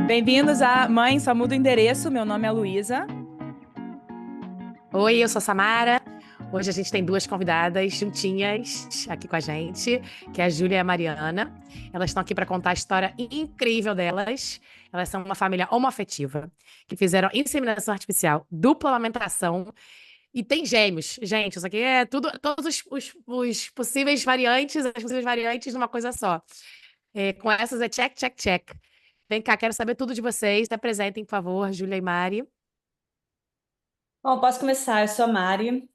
Bem-vindos a Mãe, só muda o endereço. Meu nome é Luísa. Oi, eu sou a Samara. Hoje a gente tem duas convidadas juntinhas aqui com a gente, que é a Júlia e a Mariana. Elas estão aqui para contar a história incrível delas. Elas são uma família homoafetiva que fizeram inseminação artificial, dupla amamentação e tem gêmeos. Gente, isso aqui é tudo, todos os possíveis variantes, as possíveis variantes numa coisa só. Com essas é check, check, check. Vem cá, quero saber tudo de vocês. Se apresentem, por favor, Júlia e Mari. Bom, posso começar. Eu sou a Mari,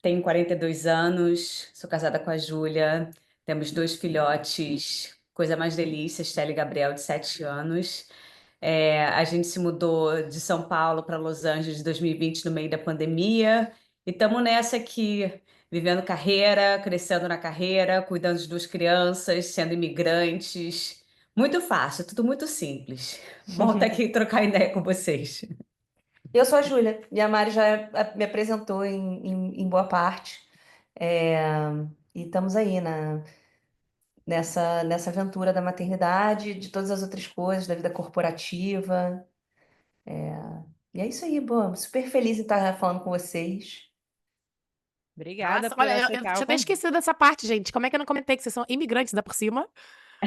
tenho 42 anos, sou casada com a Júlia, temos dois filhotes, coisa mais delícia, Estela e Gabriel, de 7 anos. A gente se mudou de São Paulo para Los Angeles em 2020, no meio da pandemia, e estamos nessa aqui, vivendo carreira, crescendo na carreira, cuidando de duas crianças, sendo imigrantes. Muito fácil, tudo muito simples. Bom estar aqui e trocar ideia com vocês. Eu sou a Júlia, e a Mari já me apresentou em boa parte. É, e estamos aí nessa aventura da maternidade, de todas as outras coisas, da vida corporativa. É, e é isso aí, bom, super feliz em estar falando com vocês. Obrigada Nossa, por olha, eu aceitar tinha o até convite. esquecido dessa parte, gente. Como é que eu não comentei que vocês são imigrantes da por cima,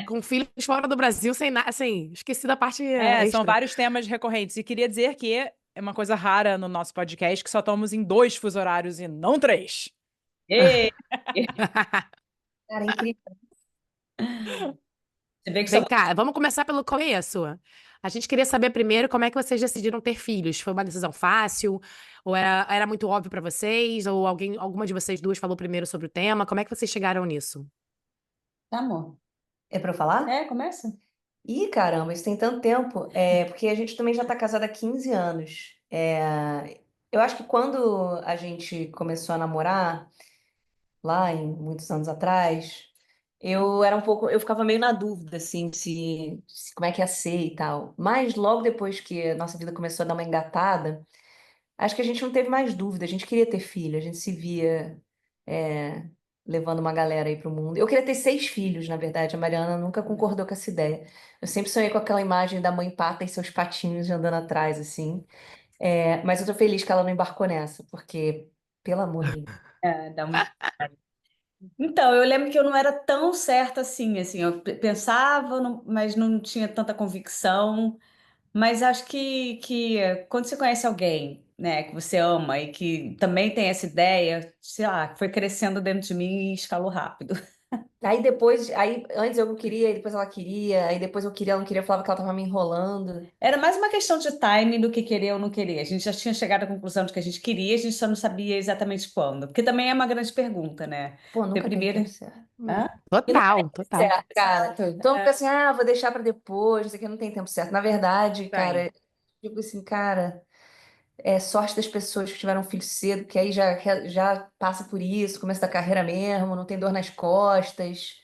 com filhos fora do Brasil, sem nada, assim, esqueci da parte São extra. vários temas recorrentes. E queria dizer que é uma coisa rara no nosso podcast que só estamos em 2 fuso horários e não 3. Ei! Cara, incrível. Você vê que Vem somos. cá, vamos começar pelo começo. A gente queria saber primeiro como é que vocês decidiram ter filhos. Foi uma decisão fácil? Ou era muito óbvio pra vocês? Ou alguma de vocês duas falou primeiro sobre o tema? Como é que vocês chegaram nisso? Tá, amor. É para eu falar? Começa. Ih, caramba, isso tem tanto tempo. Porque a gente também já está casada há 15 anos. Eu acho que quando a gente começou a namorar, lá em muitos anos atrás, eu ficava meio na dúvida, assim, como é que ia ser e tal. Mas logo depois que a nossa vida começou a dar uma engatada, acho que a gente não teve mais dúvida, a gente queria ter filho, a gente se via, é, levando uma galera aí pro mundo. Eu queria ter 6 filhos, na verdade, a Mariana nunca concordou com essa ideia. Eu sempre sonhei com aquela imagem da mãe pata e seus patinhos andando atrás, assim. Mas eu tô feliz que ela não embarcou nessa, porque, pelo amor de Deus. Dá muito. Então, eu lembro que eu não era tão certa assim, eu pensava, mas não tinha tanta convicção. Mas acho que quando você conhece alguém, né, que você ama e que também tem essa ideia, sei lá, foi crescendo dentro de mim e escalou rápido. Aí depois, aí antes eu não queria, aí depois ela queria, aí depois eu queria, ela não queria, eu falava que ela tava me enrolando. Era mais uma questão de timing do que querer ou não querer. A gente já tinha chegado à conclusão de que a gente queria, a gente só não sabia exatamente quando. Porque também é uma grande pergunta, né? Pô, Porque nunca tem primeiro. tempo certo. Hã? E não tem Total, tempo total. certo, cara. Todo mundo fica assim, vou deixar pra depois, isso aqui não tem tempo certo. Na verdade, Tem. cara, tipo assim, cara, é sorte das pessoas que tiveram filho cedo, que aí já passa por isso, começo da carreira mesmo, não tem dor nas costas.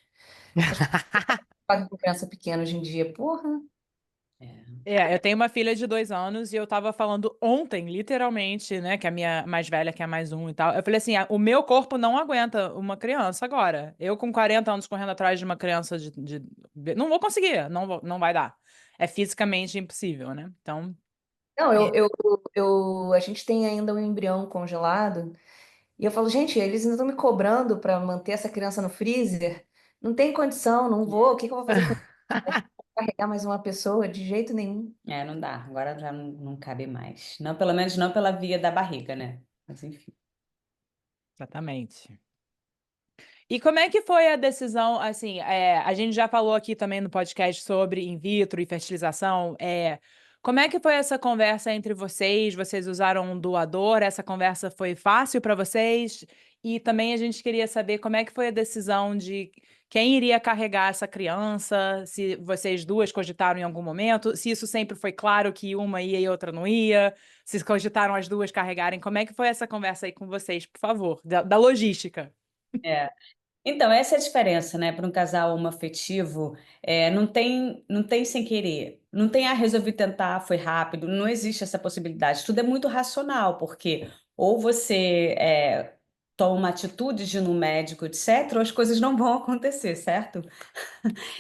Essas coisas que fazem com criança pequena hoje em dia, porra. É. Eu tenho uma filha de 2 anos e eu tava falando ontem, literalmente, né, que a minha mais velha quer mais um e tal. Eu falei assim, o meu corpo não aguenta uma criança agora. Eu com 40 anos correndo atrás de uma criança não vou conseguir, não vai dar. É fisicamente impossível, né? Então, Não, é, a gente tem ainda um embrião congelado. E eu falo, gente, eles ainda estão me cobrando para manter essa criança no freezer. Não tem condição, não vou. O que que eu vou fazer com isso? Carregar mais uma pessoa? De jeito nenhum. Não dá. Agora já não cabe mais. Não, pelo menos não pela via da barriga, né? Mas enfim. exatamente. E como é que foi a decisão, assim, a gente já falou aqui também no podcast sobre in vitro e fertilização, como é que foi essa conversa entre vocês? Vocês usaram um doador? Essa conversa foi fácil para vocês? E também a gente queria saber como é que foi a decisão de quem iria carregar essa criança, se vocês duas cogitaram em algum momento, se isso sempre foi claro que uma ia e outra não ia, se cogitaram as duas carregarem, como é que foi essa conversa aí com vocês, por favor, da logística? É. Então, essa é a diferença, né? Para um casal homoafetivo, não tem sem querer, não tem, resolvi tentar, foi rápido, não existe essa possibilidade. Tudo é muito racional, porque ou você toma uma atitude de ir no médico, etc., as coisas não vão acontecer, certo?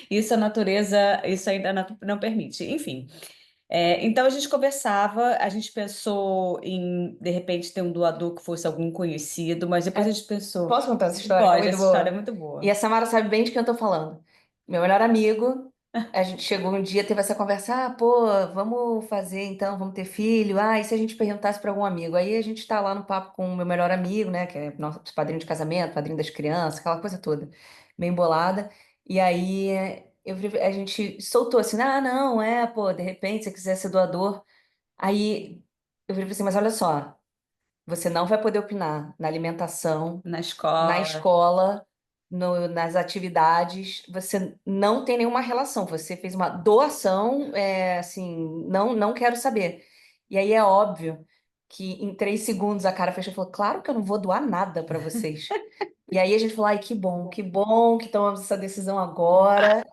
Isso a natureza, isso ainda não permite. Enfim, então a gente conversava, a gente pensou em, de repente, ter um doador que fosse algum conhecido, mas depois a gente pensou, Posso contar essa história? pode, Muito essa história é boa. muito E boa. a Samara sabe bem de quem eu tô falando. Meu melhor amigo, a gente chegou um dia, teve essa conversa, pô, vamos fazer então, vamos ter filho. E se a gente perguntasse para algum amigo? Aí a gente tá lá no papo com o meu melhor amigo, né, que é nosso padrinho de casamento, padrinho das crianças, aquela coisa toda, bem bolada. E aí a gente soltou assim, não, pô, de repente, se você quiser ser doador. Aí eu falei assim, mas olha só, você não vai poder opinar na alimentação, Na na escola. escola, nas atividades, você não tem nenhuma relação. Você fez uma doação, assim, não quero saber. E aí é óbvio que em 3 segundos a cara fechou e falou: Claro que eu não vou doar nada para vocês. E aí a gente falou: Ai, que bom que tomamos essa decisão agora,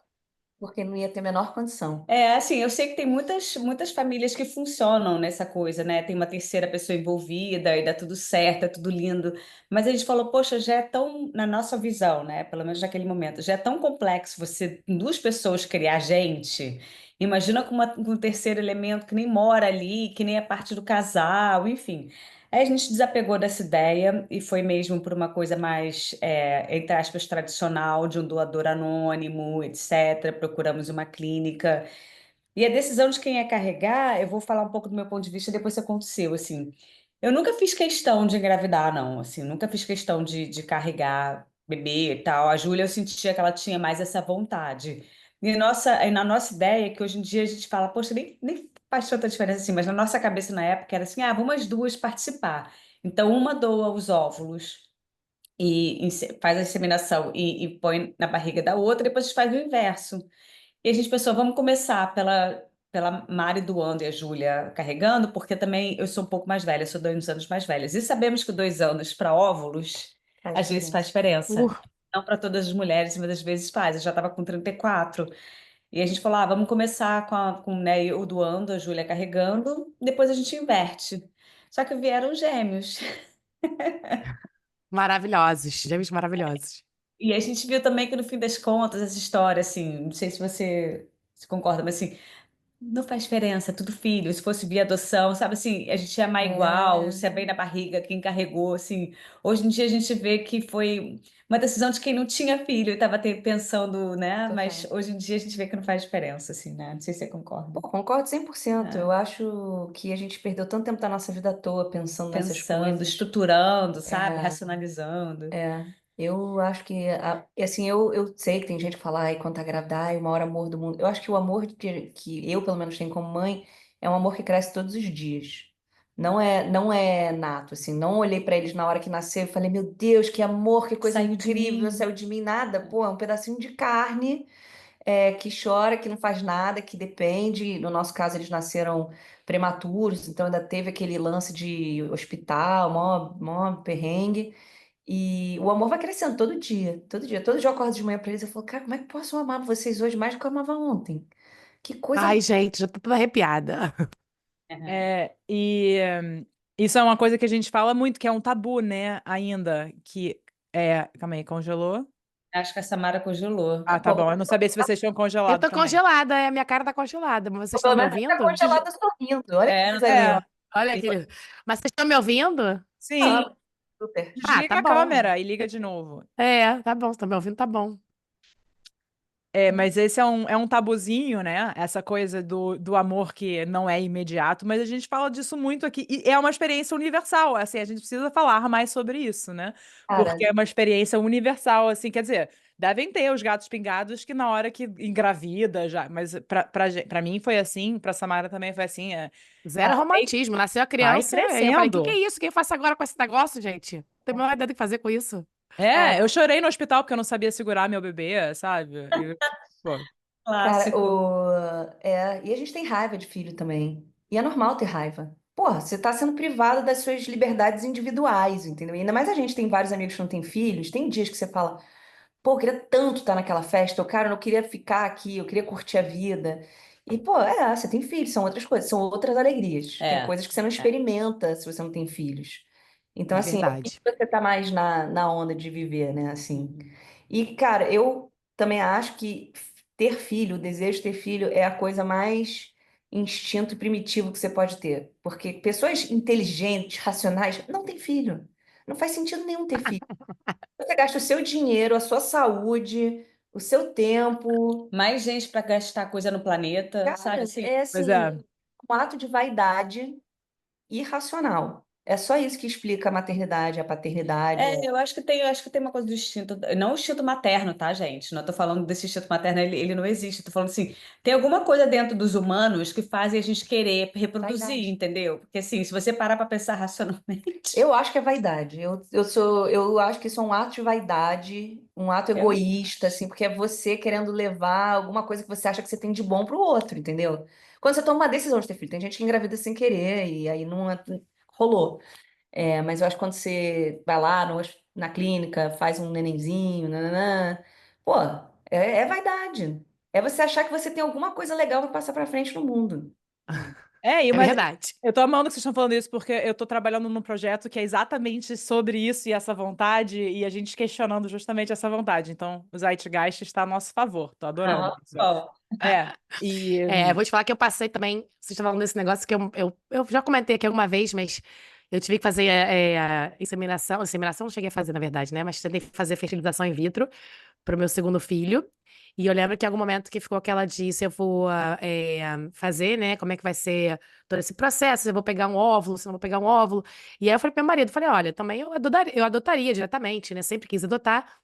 porque não ia ter a menor condição. Assim, eu sei que tem muitas famílias que funcionam nessa coisa, né? Tem uma terceira pessoa envolvida e dá tudo certo, é tudo lindo. Mas a gente falou, poxa, já é tão, na nossa visão, né? Pelo menos naquele momento, já é tão complexo você, com duas pessoas, criar gente. Imagina com um terceiro elemento que nem mora ali, que nem é parte do casal, enfim. Aí a gente desapegou dessa ideia e foi mesmo por uma coisa mais, entre aspas, tradicional, de um doador anônimo, etc. Procuramos uma clínica. E a decisão de quem ia carregar, eu vou falar um pouco do meu ponto de vista, depois você conta o seu, assim. Eu nunca fiz questão de engravidar, não, assim, nunca fiz questão de carregar bebê e tal. A Júlia, eu sentia que ela tinha mais essa vontade. E na nossa ideia, que hoje em dia a gente fala, poxa, nem faz tanta diferença assim, mas na nossa cabeça na época era assim, vamos as duas participar. Então, uma doa os óvulos e faz a inseminação e põe na barriga da outra, depois a gente faz o inverso. E a gente pensou, vamos começar pela Mari doando e a Júlia carregando, porque também eu sou um pouco mais velha, sou 2 anos mais velha. E sabemos que 2 anos para óvulos, Faz às vezes diferença. faz diferença. Uh, Não para todas as mulheres, mas às vezes faz. Eu já estava com 34. E a gente falou, vamos começar né, eu doando, a Júlia carregando, depois a gente inverte. Só que vieram gêmeos. maravilhosos, gêmeos maravilhosos. E a gente viu também que no fim das contas, essa história, assim, não sei se você se concorda, mas assim, não faz diferença, é tudo filho. Se fosse via adoção, sabe assim, a gente ia amar igual, se é bem na barriga, quem carregou, assim. Hoje em dia a gente vê que foi uma decisão de quem não tinha filho e estava pensando, né? Mas Total. hoje em dia a gente vê que não faz diferença, assim, né? Não sei se você Pô, concorda. concordo 100%. É. Eu acho que a gente perdeu tanto tempo da nossa vida à toa pensando nessas Pensando, coisas. estruturando, sabe? É, Racionalizando. eu acho que, assim, eu sei que tem gente que fala, ai, quando tá grávida, ai, o maior amor do mundo. Eu acho que o amor que eu, pelo menos, tenho como mãe é um amor que cresce todos os dias. Não é nato, assim. Não olhei pra eles na hora que nasceu e falei, meu Deus, que amor, que coisa Saiu de incrível, mim. saiu de mim nada. Pô, é um pedacinho de carne que chora, que não faz nada, que depende. No nosso caso, eles nasceram prematuros, então ainda teve aquele lance de hospital, mó perrengue. E o amor vai crescendo todo dia, todo dia. Todo dia eu acordo de manhã pra eles e falo, cara, como é que eu posso amar vocês hoje mais do que eu amava ontem? Que coisa. Ai, gente, já tô toda arrepiada. E isso é uma coisa que a gente fala muito, que é um tabu, né, ainda, que calma aí, congelou? Acho que a Samara congelou. Ah, tá Pô, bom, eu não sabia se vocês tinham Eu congelado tô também. congelada, a minha cara tá congelada, mas vocês estão pelo me menos ele tá ouvindo? congelada sorrindo. Olha que Não coisa tá. É, linda. Olha, querido. Mas vocês estão me ouvindo? sim, Ah, super. Ah, tá desliga a bom. câmera e liga de novo. Tá bom, vocês estão me ouvindo, tá bom. Mas esse é um tabuzinho, né? Essa coisa do amor que não é imediato, mas a gente fala disso muito aqui. E é uma experiência universal, assim, a gente precisa falar mais sobre isso, né? Porque Cara, é uma experiência universal, assim, quer dizer, devem ter os gatos pingados que na hora que engravida já, mas pra mim foi assim, pra Samara também foi assim, Zero vai, romantismo. Nasceu a vai criança e eu falei: que é crescendo. isso? O que eu faço agora com esse negócio, gente? Não tenho a menor ideia do que fazer com isso. Eu chorei no hospital porque eu não sabia segurar meu bebê, sabe? Pô, cara, Clássico. e a gente tem raiva de filho também. E é normal ter raiva. Porra, você tá sendo privado das suas liberdades individuais, entendeu? E ainda mais a gente tem vários amigos que não têm filhos. Tem dias que você fala, pô, eu queria tanto estar naquela festa, ou cara, eu não queria ficar aqui, eu queria curtir a vida. E, pô, você tem filhos, são outras coisas, são outras alegrias. Tem É. coisas que você não É. experimenta se você não tem filhos. Então, É. assim, o que Verdade. você tá mais na onda de viver, né? Assim. E, cara, eu também acho que ter filho, o desejo de ter filho é a coisa mais instinto primitivo que você pode ter. Porque pessoas inteligentes, racionais, não têm filho. Não faz sentido nenhum ter filho. Você gasta o seu dinheiro, a sua saúde, o seu tempo. Mais gente para gastar coisa no planeta, sabe Cara, assim? é Pois assim, é. um ato de vaidade irracional. É só isso que explica a maternidade, a paternidade. É, eu acho que tem uma coisa do instinto, não o instinto materno, tá, gente? Não tô falando desse instinto materno, ele não existe. Eu tô falando assim, tem alguma coisa dentro dos humanos que fazem a gente querer reproduzir, Vaidade. entendeu? Porque assim, se você parar para pensar racionalmente, Eu acho que é vaidade. Eu acho que isso é um ato de vaidade, um ato eu egoísta, assim, porque é você querendo levar alguma coisa que você acha que você tem de bom pro outro, entendeu? Quando você toma uma decisão de ter filho, tem gente que engravida sem querer e aí não rolou. É, mas eu acho que quando você vai lá na clínica, faz um nenenzinho, nananã, pô, é vaidade. É você achar que você tem alguma coisa legal para passar pra frente no mundo. É, É mas verdade. eu tô amando que vocês estão falando isso, porque eu tô trabalhando num projeto que é exatamente sobre isso e essa vontade, e a gente questionando justamente essa vontade. Então, o Zeitgeist está a nosso favor. Tô adorando não, isso. bom. É, e É, vou te falar que eu passei também. Vocês estão falando desse negócio que eu já comentei aqui alguma vez, mas eu tive que fazer a inseminação. Inseminação não cheguei a fazer, na verdade, né? Mas tentei fazer fertilização in vitro para o meu segundo filho. E eu lembro que em algum momento que ficou aquela de se eu vou fazer, né? Como é que vai ser todo esse processo? Se eu vou pegar um óvulo, se eu não vou pegar um óvulo. E aí eu falei pro meu marido, falei, olha, também eu adotaria diretamente, né? Sempre quis adotar.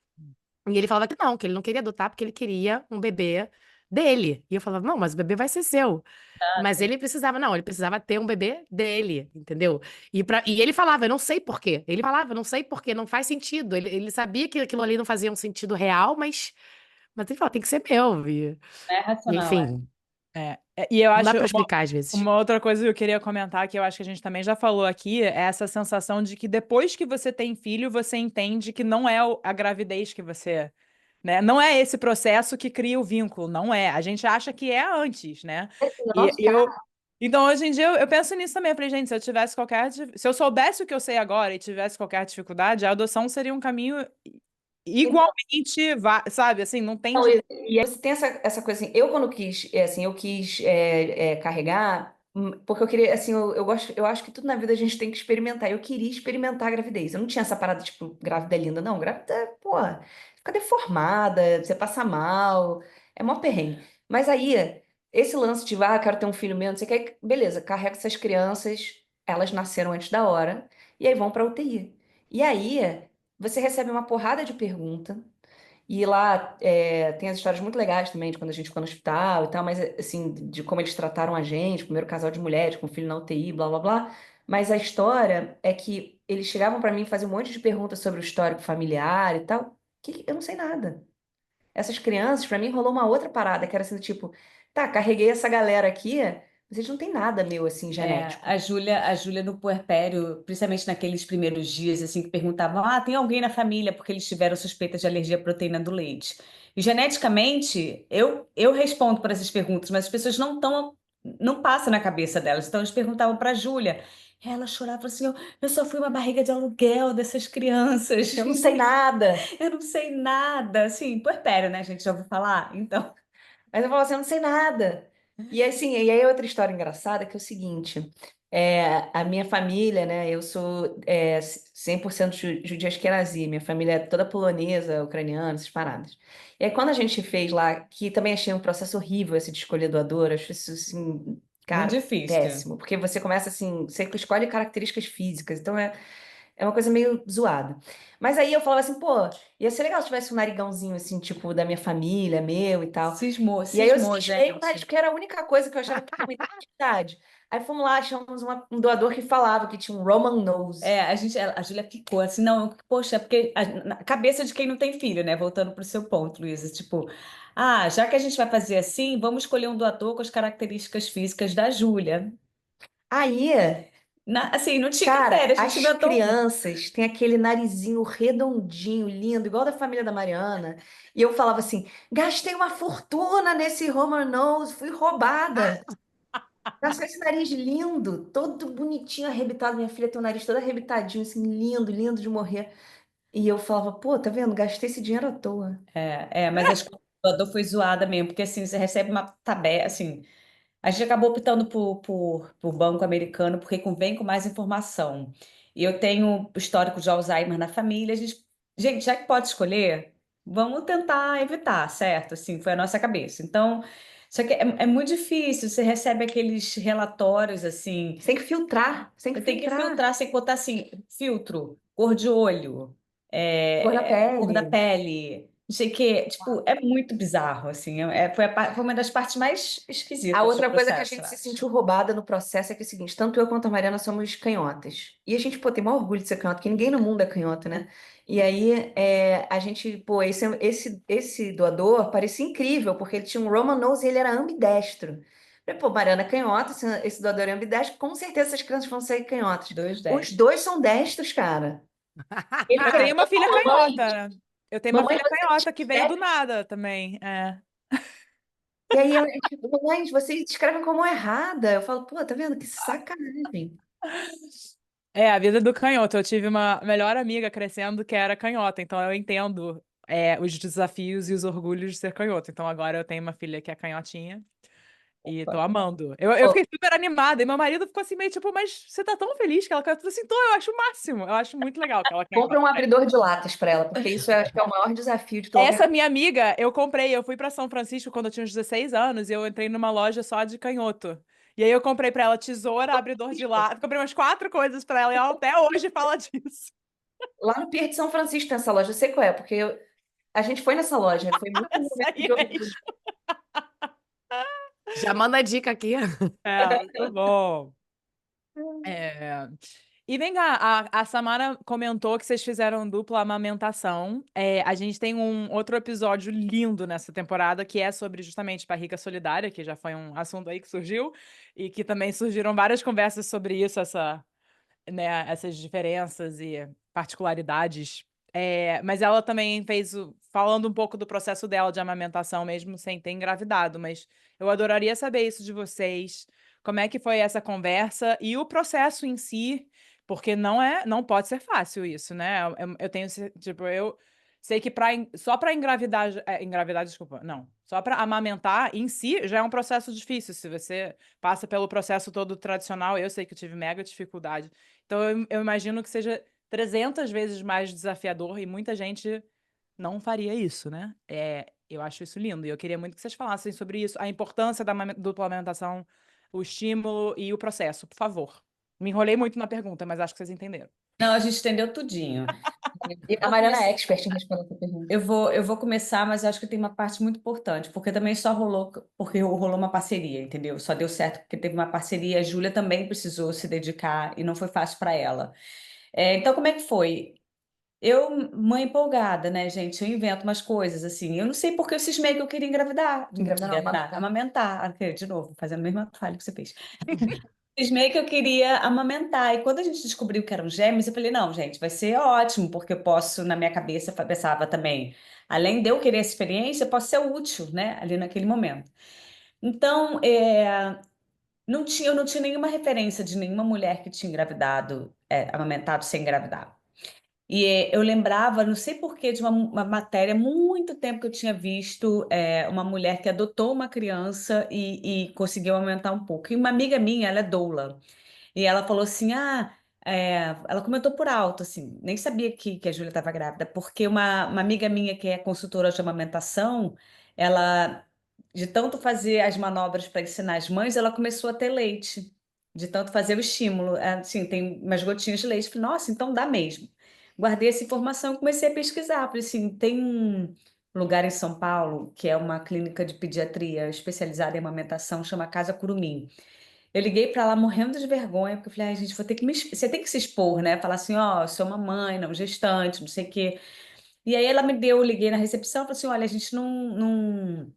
E ele falava que ele não queria adotar porque ele queria um bebê dele. E eu falava, não, mas o bebê vai ser seu. Mas ele precisava, não, ele precisava ter um bebê dele, entendeu? E ele falava, eu não sei por quê. Ele falava, eu não sei por quê, não faz sentido. Ele sabia que aquilo ali não fazia um sentido real, mas ele falou, tem que ser meu. Não é E, racional, é. enfim, e eu não dá acho pra explicar às vezes. uma outra coisa que eu queria comentar, que eu acho que a gente também já falou aqui, é essa sensação de que depois que você tem filho, você entende que não é a gravidez que você, né? Não é esse processo que cria o vínculo, não é. A gente acha que é antes, né? Assim, no E nosso caso, eu, então hoje em dia eu penso nisso também, eu falei, gente, se eu tivesse se eu soubesse o que eu sei agora e tivesse qualquer dificuldade, a adoção seria um caminho igualmente, sabe? Assim, não tem não, jeito. e aí você tem essa coisa assim, eu quando quis, assim, eu quis carregar, porque eu queria, assim, eu acho que tudo na vida a gente tem que experimentar. Eu queria experimentar a gravidez. Eu não tinha essa parada, tipo, grávida é linda, não. Grávida, pô, fica deformada, você passa mal, é mó perrengue. Mas aí, esse lance de, quero ter um filho meu, não sei o que, beleza, carrega essas crianças, elas nasceram antes da hora, e aí vão pra UTI. E aí, você recebe uma porrada de pergunta. E lá tem as histórias muito legais também de quando a gente ficou no hospital e tal, mas assim, de como eles trataram a gente, primeiro casal de mulheres com filho na UTI, blá blá blá. Mas a história é que eles chegavam pra mim e faziam um monte de perguntas sobre o histórico familiar e tal, que eu não sei nada. Essas crianças, pra mim, rolou uma outra parada, que era assim, do tipo, tá, carreguei essa galera aqui, mas eles não têm nada meu, assim, É, genético. a Júlia no puerpério, principalmente naqueles primeiros dias, assim, que perguntavam, tem alguém na família, porque eles tiveram suspeita de alergia à proteína do leite. E geneticamente, eu respondo para essas perguntas, mas as pessoas não passam na cabeça delas. Então, eles perguntavam para a Júlia. Ela chorava assim, eu só fui uma barriga de aluguel dessas crianças. Eu não sei nada. Eu não sei nada. Assim, puerpério, né, a gente já ouviu falar? Então, Mas eu falo assim, eu não sei nada. E assim, e aí outra história engraçada que é o seguinte, a minha família, né, eu sou 100% judia Ashkenazi, minha família é toda polonesa, ucraniana, essas paradas. E aí quando a gente fez lá, que também achei um processo horrível esse de escolher doador, acho isso assim, muito cara, difícil. péssimo, porque você começa assim, você escolhe características físicas, então é uma coisa meio zoada. Mas aí eu falava assim, pô, ia ser legal se tivesse um narigãozinho, assim, tipo, da minha família, meu e tal. Cismou, E aí eu cismou, cismei o nariz, gente. porque era a única coisa que eu achava que tinha uma identidade. Aí fomos lá, achamos um doador que falava que tinha um Roman nose. A Júlia ficou assim, não, poxa, porque na cabeça de quem não tem filho, né? Voltando para o seu ponto, Luísa, tipo, já que a gente vai fazer assim, vamos escolher um doador com as características físicas da Júlia. Aí, Assim, não tinha cara, critério, a gente as inventou um. crianças têm aquele narizinho redondinho, lindo, igual da família da Mariana. E eu falava assim, gastei uma fortuna nesse Roman nose, fui roubada. Nasceu esse nariz lindo, todo bonitinho, arrebitado. Minha filha tem o nariz todo arrebitadinho, assim, lindo, lindo de morrer. E eu falava, pô, tá vendo? Gastei esse dinheiro à toa. Mas a escola do doador foi zoada mesmo, porque assim, você recebe uma tabela, assim, a gente acabou optando por banco americano porque vem com mais informação. E eu tenho histórico de Alzheimer na família. Gente, já que pode escolher, vamos tentar evitar, certo? Assim, foi a nossa cabeça. Então, só que é muito difícil. Você recebe aqueles relatórios assim. Você tem que filtrar, você tem que Tem que filtrar. filtrar, você tem que botar assim, filtro, cor de olho, Cor da cor da pele. pele, não sei o quê. Tipo, é muito bizarro, assim. Foi uma das partes mais A esquisitas do outra coisa que a processo, eu gente se acho. sentiu roubada no processo é que é o seguinte, tanto eu quanto a Mariana somos canhotas. E a gente, pô, tem maior orgulho de ser canhota, porque ninguém no mundo é canhoto, né? E aí, a gente, pô, esse doador parecia incrível, porque ele tinha um Roman nose e ele era ambidestro. Falei, pô, Mariana é canhota, esse doador é ambidestro, com certeza essas crianças vão ser canhotas. Dois Os dez. dois são destros, cara. Ele Eu tenho uma chegou e filha falou, mamãe, canhota, né? Eu tenho uma mamãe, filha você canhota que veio do escreve. nada também. E aí, tipo, mamãe, vocês escrevem como errada. Eu falo, pô, tá vendo? Que sacanagem. A vida do canhoto. Eu tive uma melhor amiga crescendo que era canhota, então eu entendo os desafios e os orgulhos de ser canhoto. Então agora eu tenho uma filha que é canhotinha e tô amando. Eu Pô, fiquei super animada e meu marido ficou assim meio tipo, mas você tá tão feliz que ela canhota? Eu falei assim, tô, eu acho o máximo. Eu acho muito legal que ela compra canhota. um abridor de latas para ela, porque isso eu acho que é o maior desafio de Essa qualquer. minha amiga, eu fui pra São Francisco quando eu tinha uns 16 anos e eu entrei numa loja só de canhoto. E aí eu comprei pra ela tesoura, abridor de lata, comprei umas 4 coisas pra ela e ela até hoje fala disso. Lá no Pier de São Francisco tem essa loja, eu sei qual é, porque a gente foi nessa loja, foi muito um Essa momento aí de orgulho. mesmo. Já manda a dica aqui. Muito bom. É, E vem cá, a Samara comentou que vocês fizeram dupla amamentação. A gente tem um outro episódio lindo nessa temporada que é sobre justamente barriga solidária, que já foi um assunto aí que surgiu, e que também surgiram várias conversas sobre isso, essas diferenças e particularidades. Mas ela também falando um pouco do processo dela de amamentação, mesmo sem ter engravidado. Mas eu adoraria saber isso de vocês. Como é que foi essa conversa e o processo em si, porque não pode ser fácil isso, né? Eu tenho, tipo, eu sei que só para engravidar, engravidar, desculpa, não, só para amamentar em si já é um processo difícil. Se você passa pelo processo todo tradicional, eu sei que eu tive mega dificuldade. Então, eu imagino que seja 300 vezes mais desafiador e muita gente não faria isso, né? Eu acho isso lindo e eu queria muito que vocês falassem sobre isso, a importância da dupla amamentação, o estímulo e o processo, por favor. Me enrolei muito na pergunta, mas acho que vocês entenderam. Não, a gente entendeu tudinho. E a Vou Mariana é começar- expert em responder essa pergunta. eu vou começar, mas acho que tem uma parte muito importante, porque também só rolou porque rolou uma parceria, entendeu? Só deu certo porque teve uma parceria. A Júlia também precisou se dedicar e não foi fácil para ela. Então, como é que foi? Eu, mãe empolgada, né, gente? Eu invento umas coisas assim. Eu não sei porque eu cismei que eu queria engravidar. Engravidar não, Engravidar, amamentar. amamentar. De novo, fazendo a mesma falha que você fez. Cismei que eu queria amamentar. E quando a gente descobriu que eram gêmeos, eu falei, não, gente, vai ser ótimo, porque eu posso, na minha cabeça, eu pensava também, além de eu querer essa experiência, eu posso ser útil, né, ali naquele momento. Então, eu não tinha nenhuma referência de nenhuma mulher que tinha engravidado, amamentado sem engravidar. E eu lembrava, não sei por quê, de uma matéria, muito tempo que eu tinha visto uma mulher que adotou uma criança e conseguiu aumentar um pouco. E uma amiga minha, ela é doula, e ela falou assim: ela comentou por alto, assim, nem sabia que a Júlia estava grávida, porque uma amiga minha que é consultora de amamentação, ela, de tanto fazer as manobras para ensinar as mães, ela começou a ter leite, de tanto fazer o estímulo. Assim, tem umas gotinhas de leite. Falei, nossa, então dá mesmo. Guardei essa informação e comecei a pesquisar. Falei assim, tem um lugar em São Paulo que é uma clínica de pediatria especializada em amamentação, chama Casa Curumim. Eu liguei para lá morrendo de vergonha, porque eu falei, ai, gente, vou ter que você tem que se expor, né? Falar assim, ó, eu sou uma mãe, não gestante, não sei o quê. E aí ela eu liguei na recepção, falei assim, olha, a gente não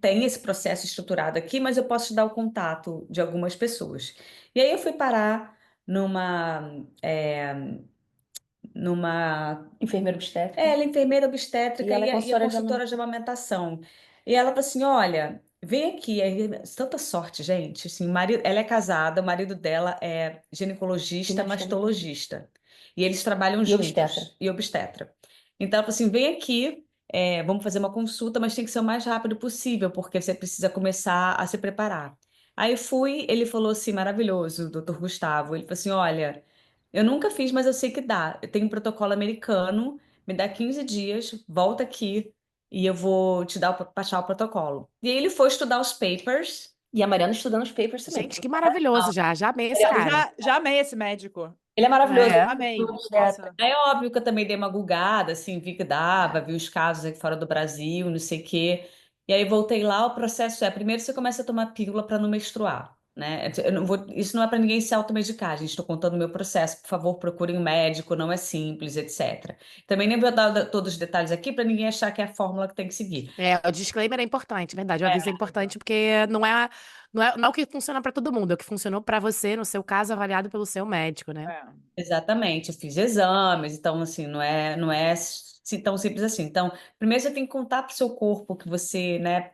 tem esse processo estruturado aqui, mas eu posso te dar o contato de algumas pessoas. E aí eu fui parar numa Enfermeira obstétrica. ela é enfermeira E obstétrica ela é e a consultora de consultora de amamentação. E ela falou assim: olha, vem aqui, aí, tanta sorte, gente. Assim, ela é casada, o marido dela é ginecologista, Ginecologista. mastologista. E eles trabalham E obstetra. juntos, e obstetra. Então, ela falou assim: vem aqui, vamos fazer uma consulta, mas tem que ser o mais rápido possível, porque você precisa começar a se preparar. Aí fui, ele falou assim: maravilhoso, o doutor Gustavo. Ele falou assim: olha, eu nunca fiz, mas eu sei que dá. Eu tenho um protocolo americano, me dá 15 dias, volta aqui e eu vou te dar passar o protocolo. E aí ele foi estudar os papers. E a Mariana estudando os papers também. Gente, que maravilhoso já amei esse Eu cara. já amei esse médico. Ele é maravilhoso. É. Amei. Obstetra. Nossa. Aí é óbvio que eu também dei uma gulgada, assim, vi que dava, vi os casos aqui fora do Brasil, não sei o quê. E aí voltei lá, o processo primeiro você começa a tomar pílula para não menstruar, né? Eu não vou, isso não é para ninguém se automedicar, gente, estou contando o meu processo, por favor, procurem um médico, não é simples, etc. Também nem vou dar todos os detalhes aqui para ninguém achar que é a fórmula que tem que seguir. O disclaimer é importante, verdade. O É, aviso é importante porque não é o que funciona pra todo mundo, é o que funcionou pra você, no seu caso, avaliado pelo seu médico, né? É. exatamente, eu fiz exames, então assim, não é tão simples assim. Então, primeiro você tem que contar para o seu corpo que você, né,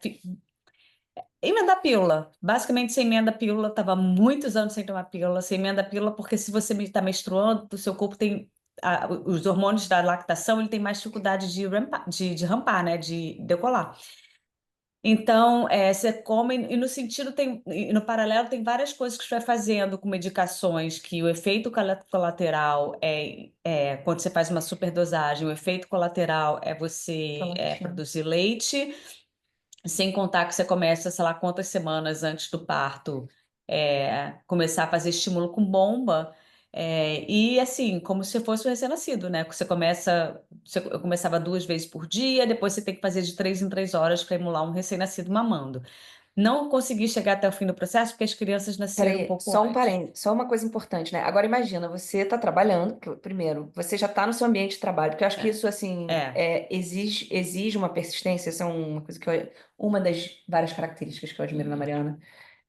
emenda a pílula. Basicamente, você emenda a pílula. Estava muitos anos sem tomar pílula. Você emenda a pílula porque se você está menstruando, o seu corpo tem os hormônios da lactação, ele tem mais dificuldade de rampar, né? De decolar. Então, você come, e no sentido e no paralelo tem várias coisas que você vai fazendo com medicações, que o efeito colateral quando você faz uma superdosagem, o efeito colateral é você Prolactina. produzir leite. Sem contar que você começa, sei lá, quantas semanas antes do parto, começar a fazer estímulo com bomba. E assim, como se fosse um recém-nascido, né? Eu começava 2 vezes por dia, depois você tem que fazer de 3 em 3 horas para emular um recém-nascido mamando. Não consegui chegar até o fim do processo porque as crianças nasceram um Peraí, pouco só um antes. parênteses, só uma coisa importante, né? Agora imagina, você está trabalhando, primeiro, você já está no seu ambiente de trabalho, porque eu acho que isso, assim, É. exige uma persistência, essa é uma coisa uma das várias características que eu admiro na Mariana,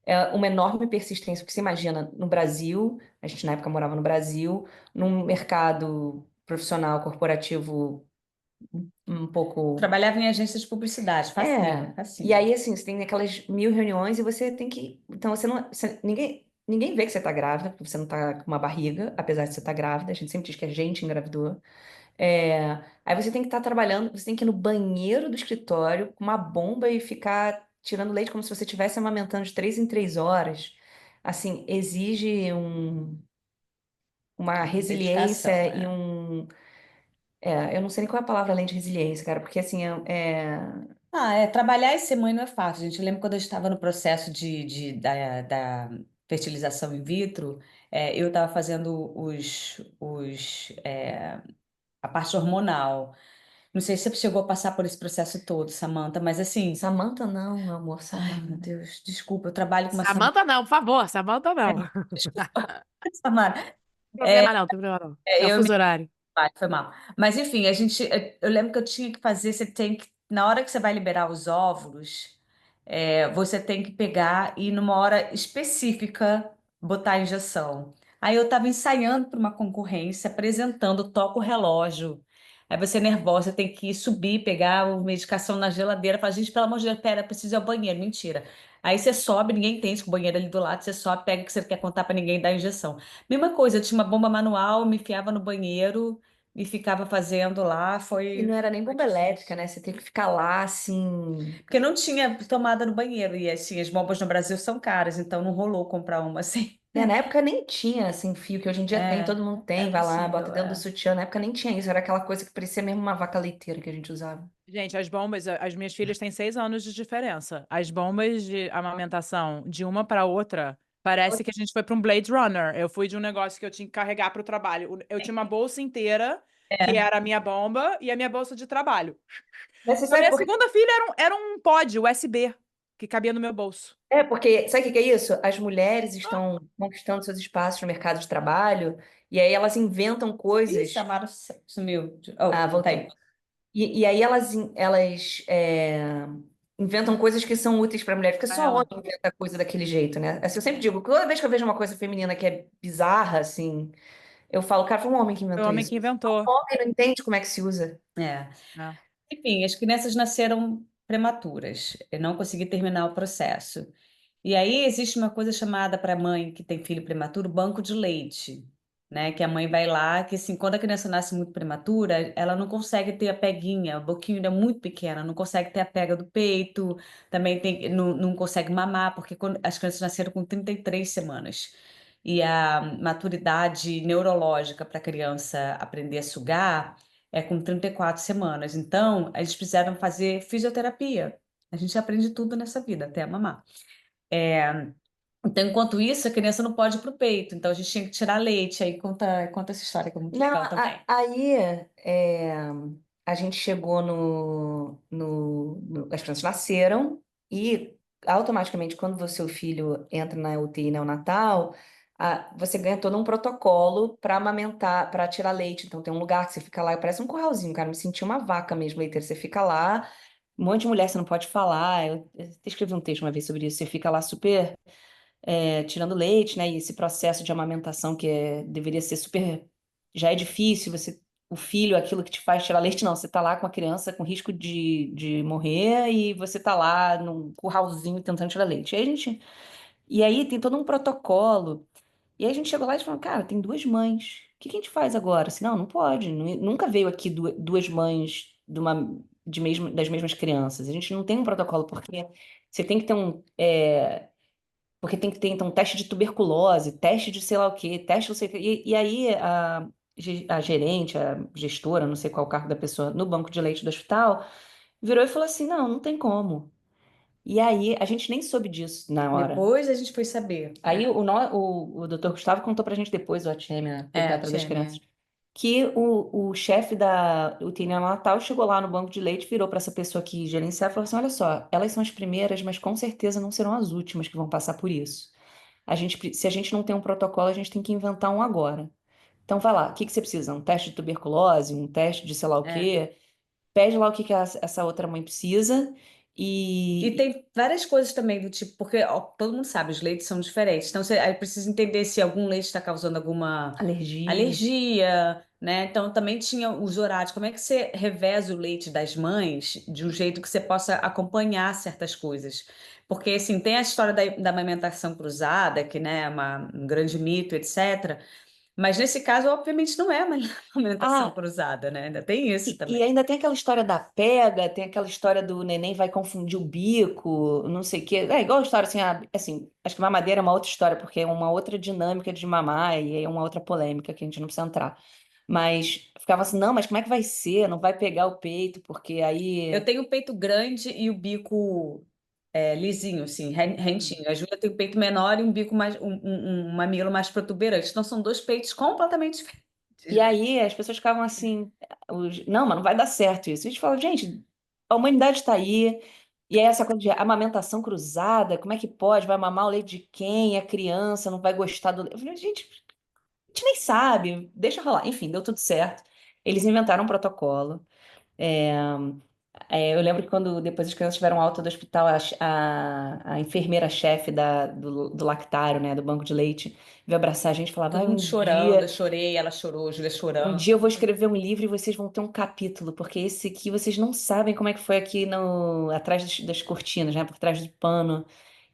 é uma enorme persistência, porque você imagina, no Brasil, a gente na época morava no Brasil, num mercado profissional, corporativo, um pouco. Trabalhava em agência de publicidade, facinho, E facinho. aí, assim, você tem aquelas 1000 reuniões e você tem que. Então, você não. Ninguém vê que você tá grávida, porque você não tá com uma barriga, apesar de você estar grávida. A gente sempre diz que a gente engravidou. Aí você tem que estar trabalhando, você tem que ir no banheiro do escritório com uma bomba e ficar tirando leite como se você estivesse amamentando de 3 em 3 horas. Assim, exige uma Dedicação, resiliência e é. um. Eu não sei nem qual é a palavra além de resiliência, cara, porque assim, Trabalhar e ser mãe não é fácil, gente. Eu lembro quando eu estava no processo da fertilização in vitro, eu estava fazendo a parte hormonal. Não sei se você chegou a passar por esse processo todo, Samantha, mas assim, Samantha não, meu amor, ai meu Samara. Deus, desculpa, eu trabalho com uma Samantha. Samanta não, por favor, Samanta não. Não Desculpa, Samara. tem problema não, tem problema não. É o Eu fuso horário. Foi mal. Mas enfim, eu lembro que eu tinha que fazer, você tem que, na hora que você vai liberar os óvulos, você tem que pegar e numa hora específica botar a injeção. Aí eu estava ensaiando para uma concorrência, apresentando, toco o relógio. Aí você é nervosa, tem que subir, pegar a medicação na geladeira, fala, gente, pelo amor de Deus, pera, preciso ir ao banheiro. Mentira. Aí você sobe, ninguém tem esse banheiro ali do lado, você sobe, pega o que você quer contar para ninguém dar a injeção. Mesma coisa, eu tinha uma bomba manual, me enfiava no banheiro e ficava fazendo lá, E não era nem foi bomba elétrica, difícil. né? Você tem que ficar lá, assim. Porque não tinha tomada no banheiro, e assim, as bombas no Brasil são caras, então não rolou comprar uma assim. Na época nem tinha, assim, fio, que hoje em dia tem, todo mundo É tem, vai lá, bota possível, dentro do é. sutiã. Na época nem tinha isso, era aquela coisa que parecia mesmo uma vaca leiteira que a gente usava. Gente, as bombas, as minhas filhas têm 6 anos de diferença. As bombas de amamentação de uma para outra, parece que a gente foi para um Blade Runner. Eu fui de um negócio que eu tinha que carregar para o trabalho. Eu tinha uma bolsa inteira, que É. era a minha bomba, e a minha bolsa de trabalho. Mas você A sabe minha por quê? segunda filha era um pod USB, que cabia no meu bolso. Porque, sabe o que que é isso? As mulheres estão conquistando seus espaços no mercado de trabalho, e aí elas inventam Ih, coisas. Samara sumiu. Ah, Oh, tá voltou. aí. E aí elas inventam coisas que são úteis para mulher, porque Pra só homem ela. inventa coisa daquele jeito, né? Assim, eu sempre digo, toda vez que eu vejo uma coisa feminina que é bizarra, assim, eu falo, cara, foi um homem que Foi o inventou homem isso. que O inventou. homem não entende como é que se usa. É. Né? Enfim, as crianças nasceram prematuras. Eu não consegui terminar o processo. E aí existe uma coisa chamada para mãe que tem filho prematuro, banco de leite, né? Que a mãe vai lá, que assim, quando a criança nasce muito prematura, ela não consegue ter a peguinha, o boquinho ainda é muito pequena, não consegue ter a pega do peito, também não consegue mamar, porque quando, as crianças nasceram com 33 semanas. E a maturidade neurológica para a criança aprender a sugar é com 34 semanas. Então, eles precisaram fazer fisioterapia. A gente aprende tudo nessa vida, até mamar. É, então, enquanto isso, a criança não pode ir pro peito. Então, a gente tinha que tirar leite. Aí conta essa história, que é muito Não, legal também. aí a gente chegou as crianças nasceram e automaticamente quando o seu filho entra na UTI neonatal, você ganha todo um protocolo para amamentar, para tirar leite. Então tem um lugar que você fica lá, parece um curralzinho, cara. Me senti uma vaca mesmo, leiteira. Você fica lá, um monte de mulher você não pode falar. Eu até escrevi um texto uma vez sobre isso. Você fica lá super tirando leite, né? E esse processo de amamentação deveria ser super, já é difícil, o filho, aquilo que te faz tirar leite, não, você tá lá com a criança com risco de morrer e você tá lá num curralzinho tentando tirar leite. E aí tem todo um protocolo. E aí a gente chegou lá e falou, cara, tem duas mães. O que que a gente faz agora? Assim, não, não pode. Nunca veio aqui duas mães das mesmas crianças. A gente não tem um protocolo, porque você tem que ter porque tem que ter, então, teste de tuberculose, teste de sei lá o quê, teste não sei o quê. E aí a gerente, a gestora, não sei qual o cargo da pessoa, no banco de leite do hospital, virou e falou assim: não, não tem como. E aí a gente nem soube disso na hora. Depois a gente foi saber. Aí o doutor Gustavo contou pra gente depois, o ATM, a pediatra das crianças, Tinha. que o chefe da UTI neonatal chegou lá no banco de leite, virou para essa pessoa que gerenciava e falou assim: olha só, elas são as primeiras, mas com certeza não serão as últimas que vão passar por isso. Se a gente não tem um protocolo, a gente tem que inventar um agora. Então vai lá, o que que você precisa? Um teste de tuberculose, um teste de sei lá o É. quê? Pede lá o que que essa outra mãe precisa E e tem várias coisas também do tipo, porque ó, todo mundo sabe, os leites são diferentes. Então, você aí precisa entender se algum leite está causando alguma alergia. alergia, né? Então, também tinha os horários. Como é que você reveza o leite das mães de um jeito que você possa acompanhar certas coisas? Porque, assim, tem a história da amamentação cruzada, que, né, é um grande mito, etc. Mas nesse caso, obviamente, não é uma amamentação Ah, cruzada, né? Ainda tem isso e também. ainda tem aquela história da pega, tem aquela história do neném vai confundir o bico, não sei o quê. É igual a história assim, assim, acho que mamadeira é uma outra história, porque é uma outra dinâmica de mamar e é uma outra polêmica que a gente não precisa entrar. Mas ficava assim, não, mas como é que vai ser? Não vai pegar o peito, porque Eu aí. tenho o peito grande e o bico lisinho, assim, rentinho. A Júlia tem o peito menor e um bico mais, um mamilo mais protuberante. Então são dois peitos completamente diferentes. E aí as pessoas ficavam assim, não, mas não vai dar certo isso. A gente fala, gente, a humanidade está aí, e aí essa coisa de amamentação cruzada, como é que pode? Vai mamar o leite de quem? A criança não vai gostar do leite. Eu falei, gente, a gente nem sabe, deixa rolar. Enfim, deu tudo certo. Eles inventaram um protocolo. É, eu lembro que quando depois as crianças tiveram alta do hospital, a enfermeira-chefe do lactário, né, do banco de leite, veio abraçar a gente e falava, Todo vai mundo um chorando, eu dia. chorei, ela chorou, a Júlia Um chorando. dia eu vou escrever um livro e vocês vão ter um capítulo, porque esse aqui vocês não sabem como é que foi aqui no, atrás das cortinas, né? Por trás do pano.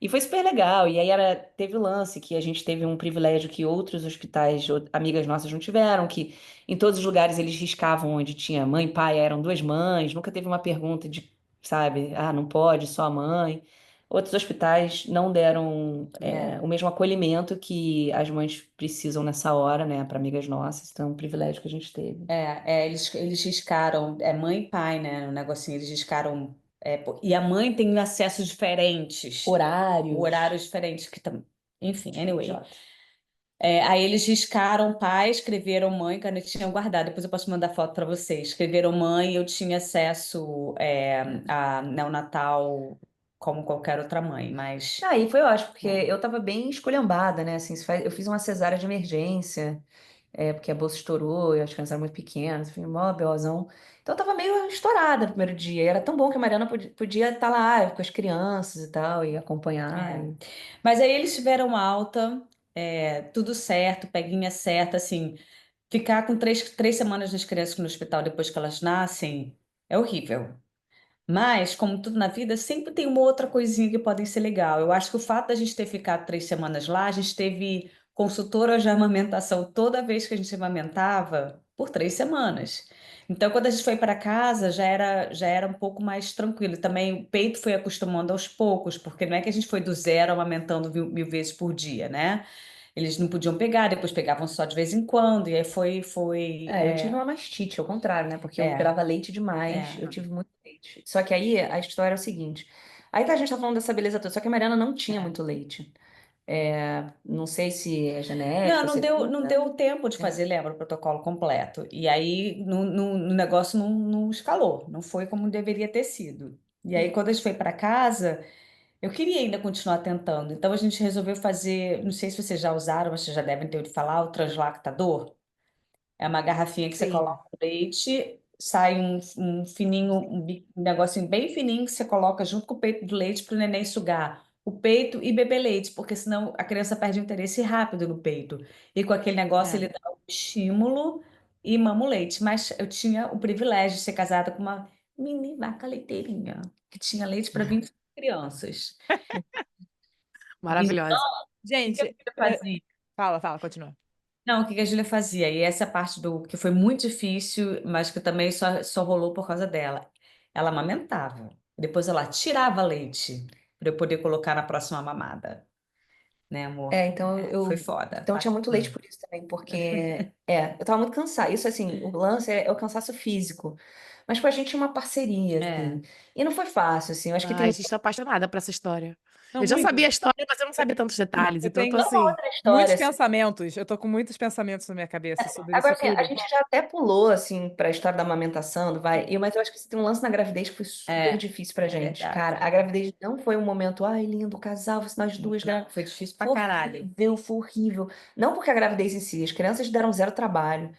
E foi super legal. E aí teve o lance que a gente teve um privilégio que outros hospitais, amigas nossas não tiveram, que em todos os lugares eles riscavam onde tinha mãe e pai, eram duas mães, nunca teve uma pergunta de, sabe, não pode, só a mãe. Outros hospitais não deram É, o mesmo acolhimento que as mães precisam nessa hora, né, para amigas nossas. Então, é um privilégio que a gente teve. eles riscaram, mãe e pai, né? No negocinho, eles riscaram. E a mãe tem acessos diferentes, Horários. horários diferentes que também. Enfim, anyway. Jota. Aí eles riscaram pai, escreveram mãe, que eu tinha guardado. Depois eu posso mandar foto para vocês. Escreveram mãe, eu tinha acesso a neonatal como qualquer outra mãe, mas E foi ótimo, porque é, eu tava bem esculhambada, né? Assim, eu fiz uma cesárea de emergência, porque a bolsa estourou e as crianças eram muito pequenas, enfim, mó BOzão. Então eu tava meio estourada no primeiro dia. E era tão bom que a Mariana podia estar lá com as crianças e tal, e acompanhar. é. Mas aí eles tiveram alta, tudo certo, peguinha certa, assim, ficar com três semanas nas crianças no hospital depois que elas nascem é horrível. Mas, como tudo na vida, sempre tem uma outra coisinha que podem ser legal. Eu acho que o fato da gente ter ficado 3 semanas lá, a gente teve consultora de amamentação toda vez que a gente amamentava por 3 semanas. Então, quando a gente foi para casa, já era um pouco mais tranquilo. Também o peito foi acostumando aos poucos, porque não é que a gente foi do zero amamentando mil vezes por dia, né? Eles não podiam pegar, depois pegavam só de vez em quando, e aí Eu tive uma mastite, ao contrário, né? Porque eu é, dava leite demais, eu é. tive muito leite. Só que aí a história é o seguinte: aí tá, a gente tá falando dessa beleza toda, só que a Mariana não tinha muito leite. Não sei se é Não, genético, não se deu, não deu tempo de é. fazer, lembra, o protocolo completo. E aí no negócio não escalou, não foi como deveria ter sido. E aí, quando a gente foi para casa, eu queria ainda continuar tentando. Então a gente resolveu fazer, não sei se vocês já usaram, mas vocês já devem ter ouvido falar, o translactador. É uma garrafinha que você Sim. coloca o leite, sai um fininho, um negocinho bem fininho que você coloca junto com o peito do leite para o neném sugar o peito e beber leite, porque senão a criança perde o interesse rápido no peito. E com aquele negócio É. ele dá um estímulo e mama o leite. Mas eu tinha o privilégio de ser casada com uma mini vaca leiteirinha, que tinha leite para 20 crianças. Então, Maravilhosa. o que que a Gente, Júlia fazia? fala, continua. Não, o que que a Júlia fazia? E essa parte do que foi muito difícil, mas que também só rolou por causa dela. Ela amamentava. Depois ela tirava leite para eu poder colocar na próxima mamada. Né, amor? Então Foi eu, foda. então eu tinha muito leite por isso também, porque eu tava muito cansada. Isso assim, o lance é o cansaço físico. Mas com a gente tinha uma parceria, É. assim. E não foi fácil, assim. Eu acho que Ai, tem gente, tô apaixonada por essa história. Não, Eu já muito. sabia a história, mas eu não sabia tantos detalhes, Eu então eu tô tenho uma assim. outra muitos história, assim. pensamentos. Eu tô com muitos pensamentos na minha cabeça sobre Agora, isso assim, a tudo. gente já até pulou, assim, para a história da amamentação, mas eu acho que você tem um lance na gravidez que foi super É, difícil pra é gente. verdade. Cara, a gravidez não foi um momento, ai, lindo, casal, nós duas Não, grávidas. foi difícil pra Foi caralho. horrível, foi horrível. Não porque a gravidez em si, as crianças deram zero trabalho,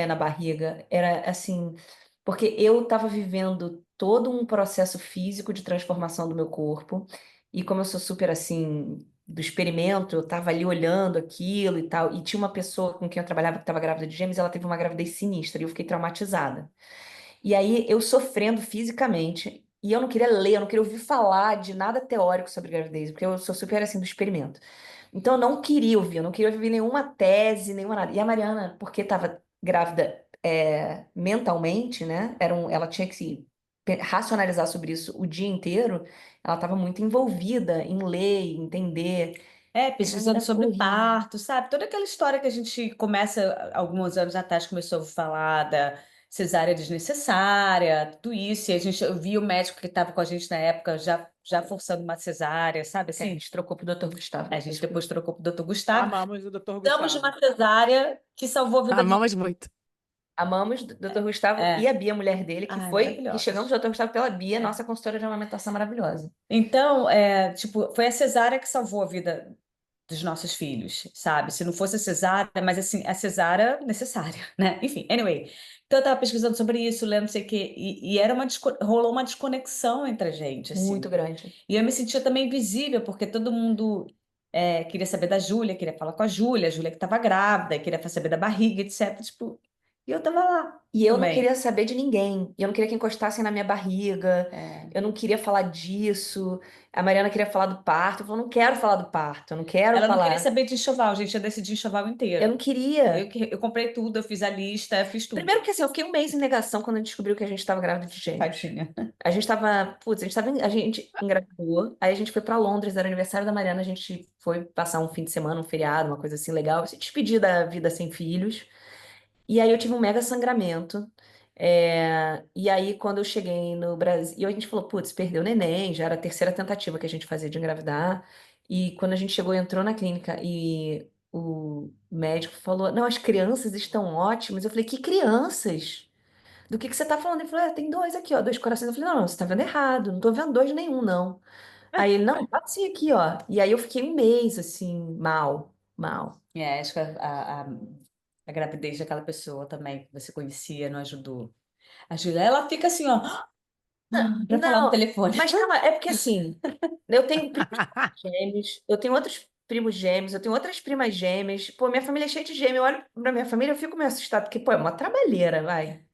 na barriga. Era assim, porque eu estava vivendo todo um processo físico de transformação do meu corpo. E como eu sou super assim, do experimento, eu estava ali olhando aquilo e tal. E tinha uma pessoa com quem eu trabalhava que estava grávida de gêmeos, e ela teve uma gravidez sinistra e eu fiquei traumatizada. E aí eu sofrendo fisicamente. E eu não queria ler, eu não queria ouvir falar de nada teórico sobre gravidez, porque eu sou super assim do experimento. Então eu não queria ouvir, eu não queria ouvir nenhuma tese, nenhuma nada. E a Mariana, porque estava grávida mentalmente, né? Ela tinha que se racionalizar sobre isso o dia inteiro. Ela estava muito envolvida em ler, em entender. Pesquisando Era sobre horrível. parto, sabe? Toda aquela história que a gente começa, alguns anos atrás, começou a ouvir falar da cesárea desnecessária, tudo isso. E eu vi o médico que estava com a gente na época já forçando uma cesárea, sabe Que a assim? gente trocou pro Dr. Gustavo A gente depois por depois isso. trocou para o doutor Gustavo. Amamos o Dr. Damos de Gustavo. uma cesárea que salvou a vida de. Amamos muito. Amamos Dr. Gustavo e a É. Bia, mulher dele, Ai, que chegamos maravilhosos. ao Dr. Gustavo pela Bia, É. nossa consultora de amamentação maravilhosa. Então, tipo, foi a cesárea que salvou a vida dos nossos filhos, sabe? Se não fosse a cesárea, mas assim, a cesárea necessária, né? Enfim, anyway. Então eu tava pesquisando sobre isso, lendo não sei o quê, e era rolou uma desconexão entre a gente, assim. Muito grande. E eu me sentia também invisível, porque todo mundo queria saber da Júlia, queria falar com a Júlia que estava grávida, queria saber da barriga, etc. Tipo, e eu tava lá E eu não também. queria saber de ninguém. Eu não queria que encostassem na minha barriga. É. Eu não queria falar disso. A Mariana queria falar do parto. Eu falei, não quero falar do parto. Eu não quero Ela não queria falar. saber de enxoval, gente. Eu decidi enxoval Eu inteiro. não queria. Eu comprei tudo, eu fiz a lista, eu fiz tudo. Primeiro que assim, eu fiquei um mês em negação quando a gente descobriu que a gente estava grávida de gêmeos. Tadinha. A gente engravidou, aí a gente foi pra Londres, era aniversário da Mariana, a gente foi passar um fim de semana, um feriado, uma coisa assim legal, se despedir da vida sem filhos. E aí eu tive um mega sangramento. E aí, quando eu cheguei no Brasil, e a gente falou, putz, perdeu o neném, já era a terceira tentativa que a gente fazia de engravidar. E quando a gente chegou, entrou na clínica e o médico falou, não, as crianças estão ótimas. Eu falei, que crianças? Do que você tá falando? Ele falou, tem dois aqui, ó, dois corações. Eu falei, não, você tá vendo errado, não tô vendo dois nenhum, não. Aí ele, não, tá sim aqui, ó. E aí eu fiquei um mês, assim, mal, mal. Acho que a gravidez daquela pessoa também que você conhecia não ajudou. A Júlia, ela fica assim, ó, para falar no Não, telefone. mas calma, é porque assim, eu tenho primos gêmeos, eu tenho outros primos gêmeos, eu tenho outras primas gêmeas. Pô, minha família é cheia de gêmeos. Eu olho pra minha família, eu fico meio assustada, porque, pô, é uma trabalheira, vai. Meus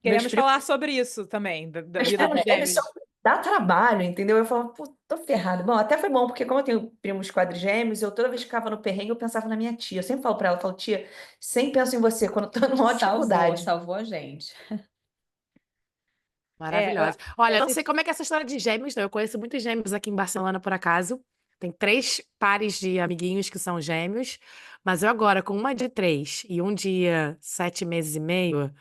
Queremos primos, falar sobre isso também, da meus vida dos primos gêmeos são gêmeos. dá trabalho, entendeu? Eu falava, pô, tô ferrado. Bom, até foi bom, porque como eu tenho primos quadrigêmeos, eu toda vez que ficava no perrengue, eu pensava na minha tia. Eu sempre falo pra ela, eu falo, tia, sempre penso em você quando eu tô numa dificuldade. Salvou a gente. Eu, Maravilhosa. Olha, eu não sei esse- como é que é essa história de gêmeos, não. Eu conheço muitos gêmeos aqui em Barcelona, por acaso. Tem 3 pares de amiguinhos que são gêmeos, mas eu agora, com uma de 3 e um de 7 meses e meio,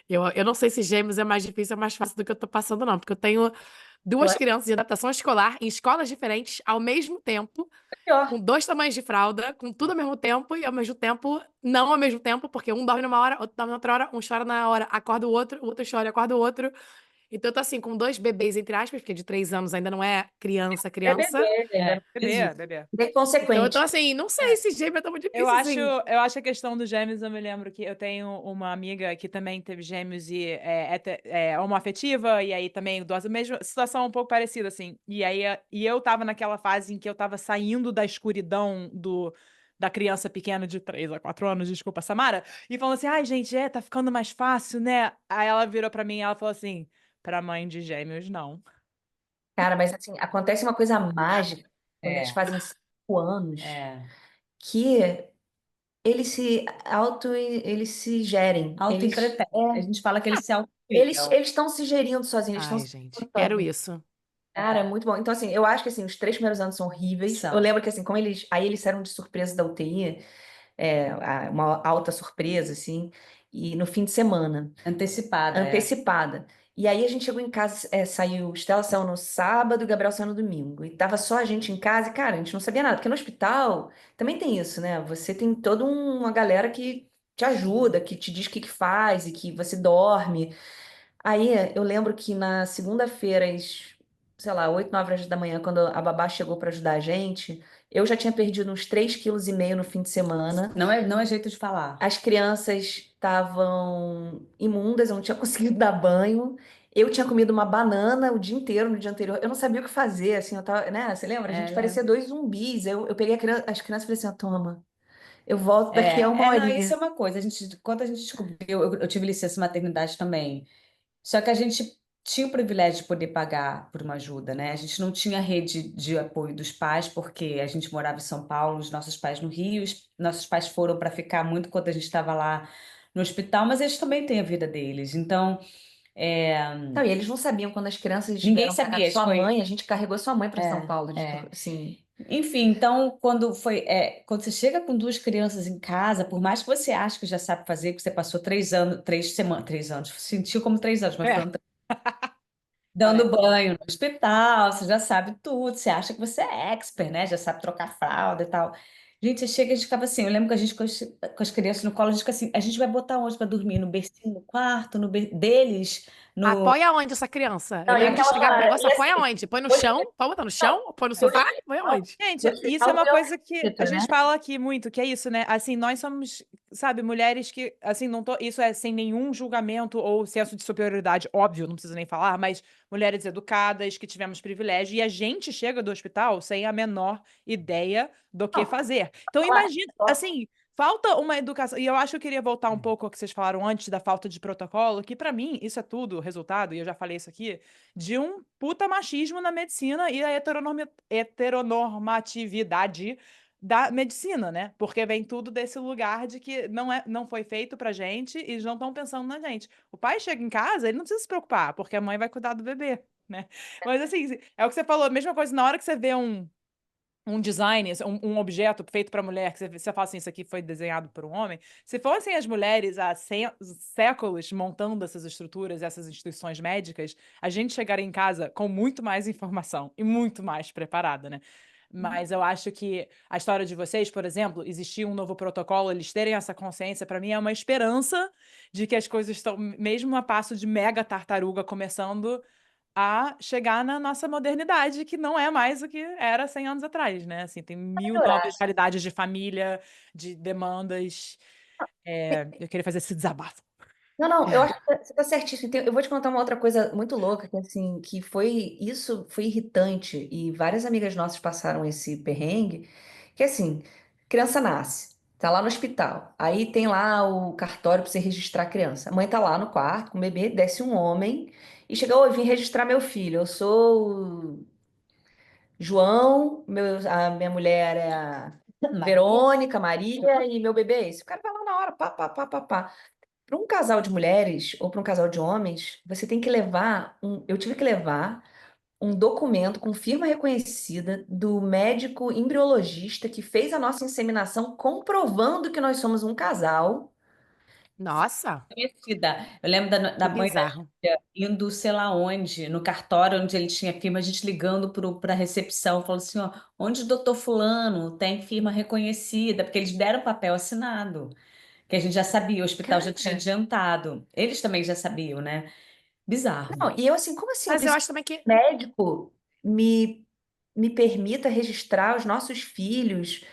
eu não sei se gêmeos é mais difícil ou mais fácil do que eu tô passando, não, porque eu tenho duas Ué, crianças em adaptação escolar, em escolas diferentes, ao mesmo tempo, pior. com 2 tamanhos de fralda, com tudo ao mesmo tempo, e ao mesmo tempo, não ao mesmo tempo, porque um dorme numa hora, outro dorme noutra hora, um chora na hora, acorda o outro chora, acorda o outro. Então, eu tô assim, com 2 bebês, entre aspas, porque de 3 anos ainda não é criança, É bebê, criança. ainda não fez bebê, isso. bebê. Bem Então, eu tô consequente. assim, não sei É. se gêmeo é tão Eu difícil acho, assim. eu acho a questão dos gêmeos, eu me lembro que eu tenho uma amiga que também teve gêmeos e é homoafetiva, e aí também a mesma situação um pouco parecida, assim. E eu tava naquela fase em que eu tava saindo da escuridão da criança pequena de 3 a 4 anos, desculpa, Samara, e falando assim, ai, gente, tá ficando mais fácil, né? Aí ela virou pra mim e ela falou assim, pra mãe de gêmeos, não. Cara, mas assim, acontece uma coisa mágica quando eles É, fazem 5 anos, é. que eles se gerem. Auto-entretém. A gente fala que eles se Eles auto-criam. eles estão se gerindo sozinhos, eles estão Ai, se gente, criando quero sozinhos. isso. Cara, é muito bom. Então, assim, eu acho que assim, os 3 primeiros anos são horríveis. Eu São lembro que assim, como eles saíram de surpresa da UTI, uma alta surpresa, assim, e no fim de semana, antecipada, é. antecipada. E aí a gente chegou em casa, Estela saiu no sábado e o Gabriel saiu no domingo. E tava só a gente em casa e, cara, a gente não sabia nada, porque no hospital também tem isso, né? Você tem toda uma galera que te ajuda, que te diz o que que faz e que você dorme. Aí eu lembro que na segunda-feira, sei lá, 8, 9 horas da manhã, quando a babá chegou para ajudar a gente, eu já tinha perdido uns 3,5 kg no fim de semana. Não é jeito de falar. As crianças estavam imundas, eu não tinha conseguido dar banho. Eu tinha comido uma banana o dia inteiro no dia anterior. Eu não sabia o que fazer, assim, eu tava, né? Você lembra? A gente É, parecia dois zumbis. Eu peguei as crianças e falei assim, ó, toma, eu volto daqui a uma não, isso horinha. é uma coisa. Quando a gente descobriu, eu tive licença maternidade também. Só que a gente tinha o privilégio de poder pagar por uma ajuda, né? A gente não tinha rede de apoio dos pais, porque a gente morava em São Paulo, os nossos pais no Rio, nossos pais foram para ficar muito quando a gente estava lá no hospital, mas eles também têm a vida deles. Então, é, Não, e eles não sabiam quando as crianças ninguém vieram para casa. sabia. Sua mãe, a gente carregou sua mãe para São É, Paulo, é. assim. Enfim, então, quando você chega com 2 crianças em casa, por mais que você ache que já sabe fazer, que você passou 3 anos, 3 semanas, 3 anos, sentiu como 3 anos, mas É, foram dando parece. banho no hospital, você já sabe tudo, você acha que você é expert, né? Já sabe trocar fralda e tal. Gente, você chega e a gente ficava assim, eu lembro que a gente com as crianças no colo, a gente fica assim, a gente vai botar onde para dormir? No bercinho, no quarto, deles, no... Apoia onde essa criança? Eu Não, e lembro de chegar pro aquela. negócio, E apoia assim, onde? Põe no hoje, chão? Pode botar no não, chão? Põe no no sofá? Põe aonde? Gente, isso é hospital uma tem coisa que a obstetra, né? gente fala aqui muito, que é isso, né? Assim, nós somos, sabe, mulheres que, assim, não tô, isso é sem nenhum julgamento ou senso de superioridade, óbvio, não preciso nem falar, mas mulheres educadas, que tivemos privilégio, e a gente chega do hospital sem a menor ideia do que Não, fazer. Então, falar, imagina, assim, falta uma educação, e eu acho que eu queria voltar um pouco ao que vocês falaram antes da falta de protocolo, que pra mim isso é tudo resultado, e eu já falei isso aqui, de um puta machismo na medicina e a heteronormatividade da medicina, né? Porque vem tudo desse lugar de que não foi feito pra gente e eles não estão pensando na gente. O pai chega em casa, ele não precisa se preocupar, porque a mãe vai cuidar do bebê, né? Mas assim, é o que você falou, a mesma coisa, na hora que você vê um design, um objeto feito para mulher, que você fala assim, isso aqui foi desenhado por um homem. Se fossem as mulheres há séculos montando essas estruturas, essas instituições médicas, a gente chegaria em casa com muito mais informação e muito mais preparada, né? Mas eu acho que a história de vocês, por exemplo, existir um novo protocolo, eles terem essa consciência, para mim é uma esperança de que as coisas estão, mesmo a passo de mega tartaruga, começando a chegar na nossa modernidade, que não é mais o que era 100 anos atrás, né? Assim, tem mil novas realidades de família, de demandas. Eu queria fazer esse desabafo. Não, não, eu acho que você está certíssimo. Eu vou te contar uma outra coisa muito louca, que assim, isso foi irritante, e várias amigas nossas passaram esse perrengue, que assim, criança nasce, tá lá no hospital, aí tem lá o cartório para você registrar a criança. A mãe tá lá no quarto com o bebê, desce um homem e chegou, eu vim registrar meu filho. Eu sou o João, a minha mulher é a Verônica, Maria, e meu bebê é esse. O cara vai lá na hora, pá, pá, pá, pá, pá. Para um casal de mulheres ou para um casal de homens, você tem que levar eu tive que levar um documento com firma reconhecida do médico embriologista que fez a nossa inseminação, comprovando que nós somos um casal. Nossa, Conhecida. Eu lembro da que mãe da bizarro. Júlia indo, sei lá onde, no cartório onde ele tinha firma, a gente ligando para a recepção, falou assim, ó, onde o doutor fulano tem firma reconhecida, porque eles deram papel assinado, que a gente já sabia, o hospital já tinha Cara, adiantado. Eles também já sabiam, né? Bizarro. não, e eu assim, como assim? Eu Mas eu preciso acho também que. que o médico me, me permita registrar os nossos filhos.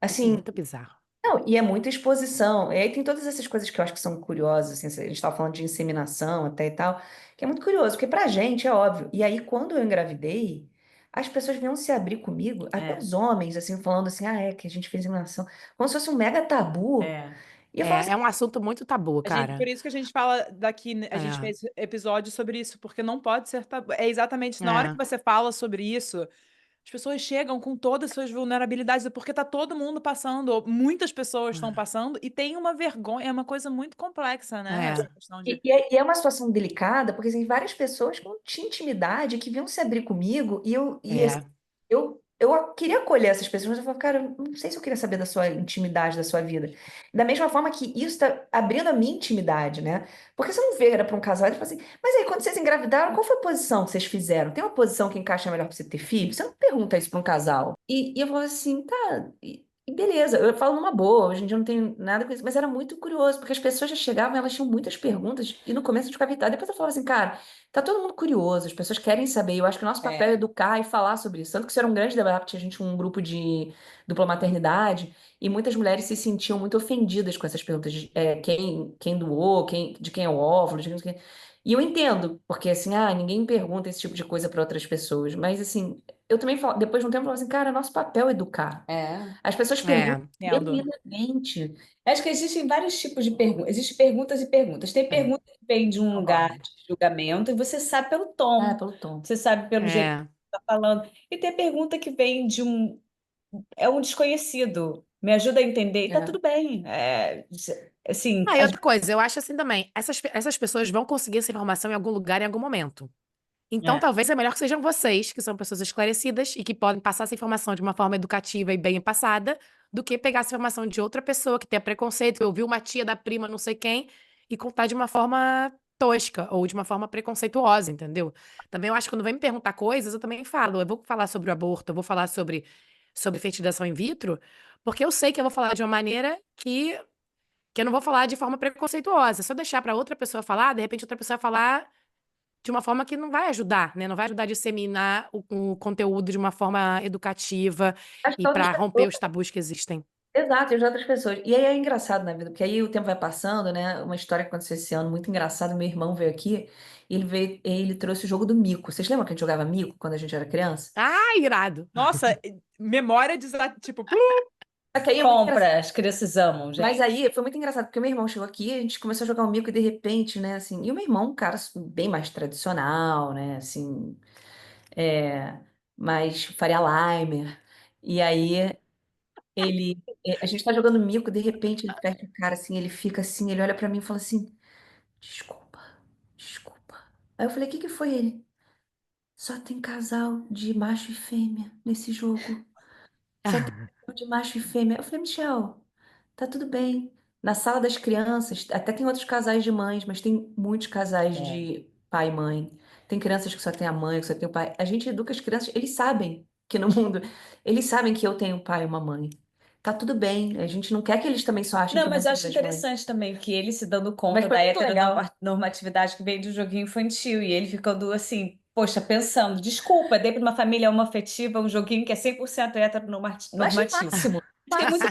Isso é Assim, muito bizarro. não, e é muita exposição. E aí tem todas essas coisas que eu acho que são curiosas, assim, a gente estava falando de inseminação até e tal, que é muito curioso, porque pra gente é óbvio. E aí, quando eu engravidei, as pessoas vinham se abrir comigo, até É, os homens, assim, falando assim, ah, é que a gente fez inseminação, como se fosse um mega tabu. é. E eu falo É um assunto muito tabu, Por cara. isso que a gente fala daqui, a gente É, fez episódio sobre isso, porque não pode ser tabu. É exatamente na hora que é, você fala sobre isso, as pessoas chegam com todas as suas vulnerabilidades, porque tá todo mundo passando, ou muitas pessoas estão passando, e tem uma vergonha, é uma coisa muito complexa, né? é, Essa questão de. E é uma situação delicada, porque tem várias pessoas que não tinham intimidade, que vinham se abrir comigo, é, eu queria acolher essas pessoas, mas eu falo, cara, eu não sei se eu queria saber da sua intimidade, da sua vida. Da mesma forma que isso está abrindo a minha intimidade, né? Porque você não vira para um casal e fala assim, mas aí, quando vocês engravidaram, qual foi a posição que vocês fizeram? Tem uma posição que encaixa melhor para você ter filho? Você não pergunta isso para um casal. E eu falo assim, tá. E beleza, eu falo numa boa, hoje em dia eu não tenho nada com isso, mas era muito curioso, porque as pessoas já chegavam, elas tinham muitas perguntas, e no começo eu ficava irritada. Depois eu falava assim, cara, tá todo mundo curioso, as pessoas querem saber, e eu acho que o nosso papel é É. educar e falar sobre isso. Tanto que isso era um grande debate, a gente um grupo de dupla maternidade, e muitas mulheres se sentiam muito ofendidas com essas perguntas de quem doou, de quem é o óvulo, de quem... E eu entendo, porque assim, ninguém pergunta esse tipo de coisa para outras pessoas, mas assim, eu também falo, depois de um tempo eu falo assim, cara, nosso papel é educar. É. As pessoas perguntam é, Entendo. genuinamente. Acho que existem vários tipos de perguntas. Existem perguntas e perguntas. Tem é, pergunta que vem de um lugar Concordo. de julgamento e você sabe pelo Ah, tom, pelo tom. você sabe pelo jeito que é. está falando. E tem pergunta que vem de um desconhecido. Me ajuda a entender. E tá É. tudo bem. Assim, Ah, e outra coisa, eu acho assim também, essas pessoas vão conseguir essa informação em algum lugar, em algum momento. Então, é, talvez é melhor que sejam vocês, que são pessoas esclarecidas e que podem passar essa informação de uma forma educativa e bem passada, do que pegar essa informação de outra pessoa que tenha preconceito, que ouviu uma tia da prima, não sei quem, e contar de uma forma tosca ou de uma forma preconceituosa, entendeu? Também eu acho que quando vem me perguntar coisas, eu também falo. Eu vou falar sobre o aborto, eu vou falar sobre fertilização in vitro, porque eu sei que eu vou falar de uma maneira que eu não vou falar de forma preconceituosa. Se eu deixar para outra pessoa falar, de repente outra pessoa vai falar de uma forma que não vai ajudar, né? Não vai ajudar a disseminar o conteúdo de uma forma educativa Acho e que outras para romper pessoas. os tabus que existem. Exato, e de outras pessoas. E aí é engraçado na vida, porque aí o tempo vai passando, né? Uma história que aconteceu esse ano muito engraçada. Meu irmão veio aqui, ele trouxe o jogo do mico. Vocês lembram que a gente jogava mico quando a gente era criança? Ah, irado! Nossa, memória tipo, Só que aí é muito engraçado. compra, as crianças amam, Mas gente. aí foi muito engraçado, porque meu irmão chegou aqui, a gente começou a jogar o mico e de repente, né, assim, e o meu irmão, um cara bem mais tradicional, né, assim, mais Faria Limer. E aí a gente tá jogando mico, de repente ele fecha a cara assim, ele fica assim, ele olha pra mim e fala assim, desculpa, desculpa. Aí eu falei, o que que foi ele? Só tem casal de macho e fêmea nesse jogo. Só tem casal de macho e fêmea. Eu falei, Michel, tá tudo bem. Na sala das crianças, até tem outros casais de mães, mas tem muitos casais É. de pai e mãe. Tem crianças que só tem a mãe, que só tem o pai. A gente educa as crianças, eles sabem que no mundo, eles sabem que eu tenho um pai e uma mãe. Tá tudo bem. A gente não quer que eles também só achem Não, que vão mas eu ser acho das mães. interessante também que ele se dando Mas conta foi da muito legal. heteronormatividade que veio do joguinho infantil e ele ficando assim, poxa, pensando, desculpa, dei para uma família homoafetiva um joguinho que é 100% Eu achei o heteronormativo. máximo. Achei muito,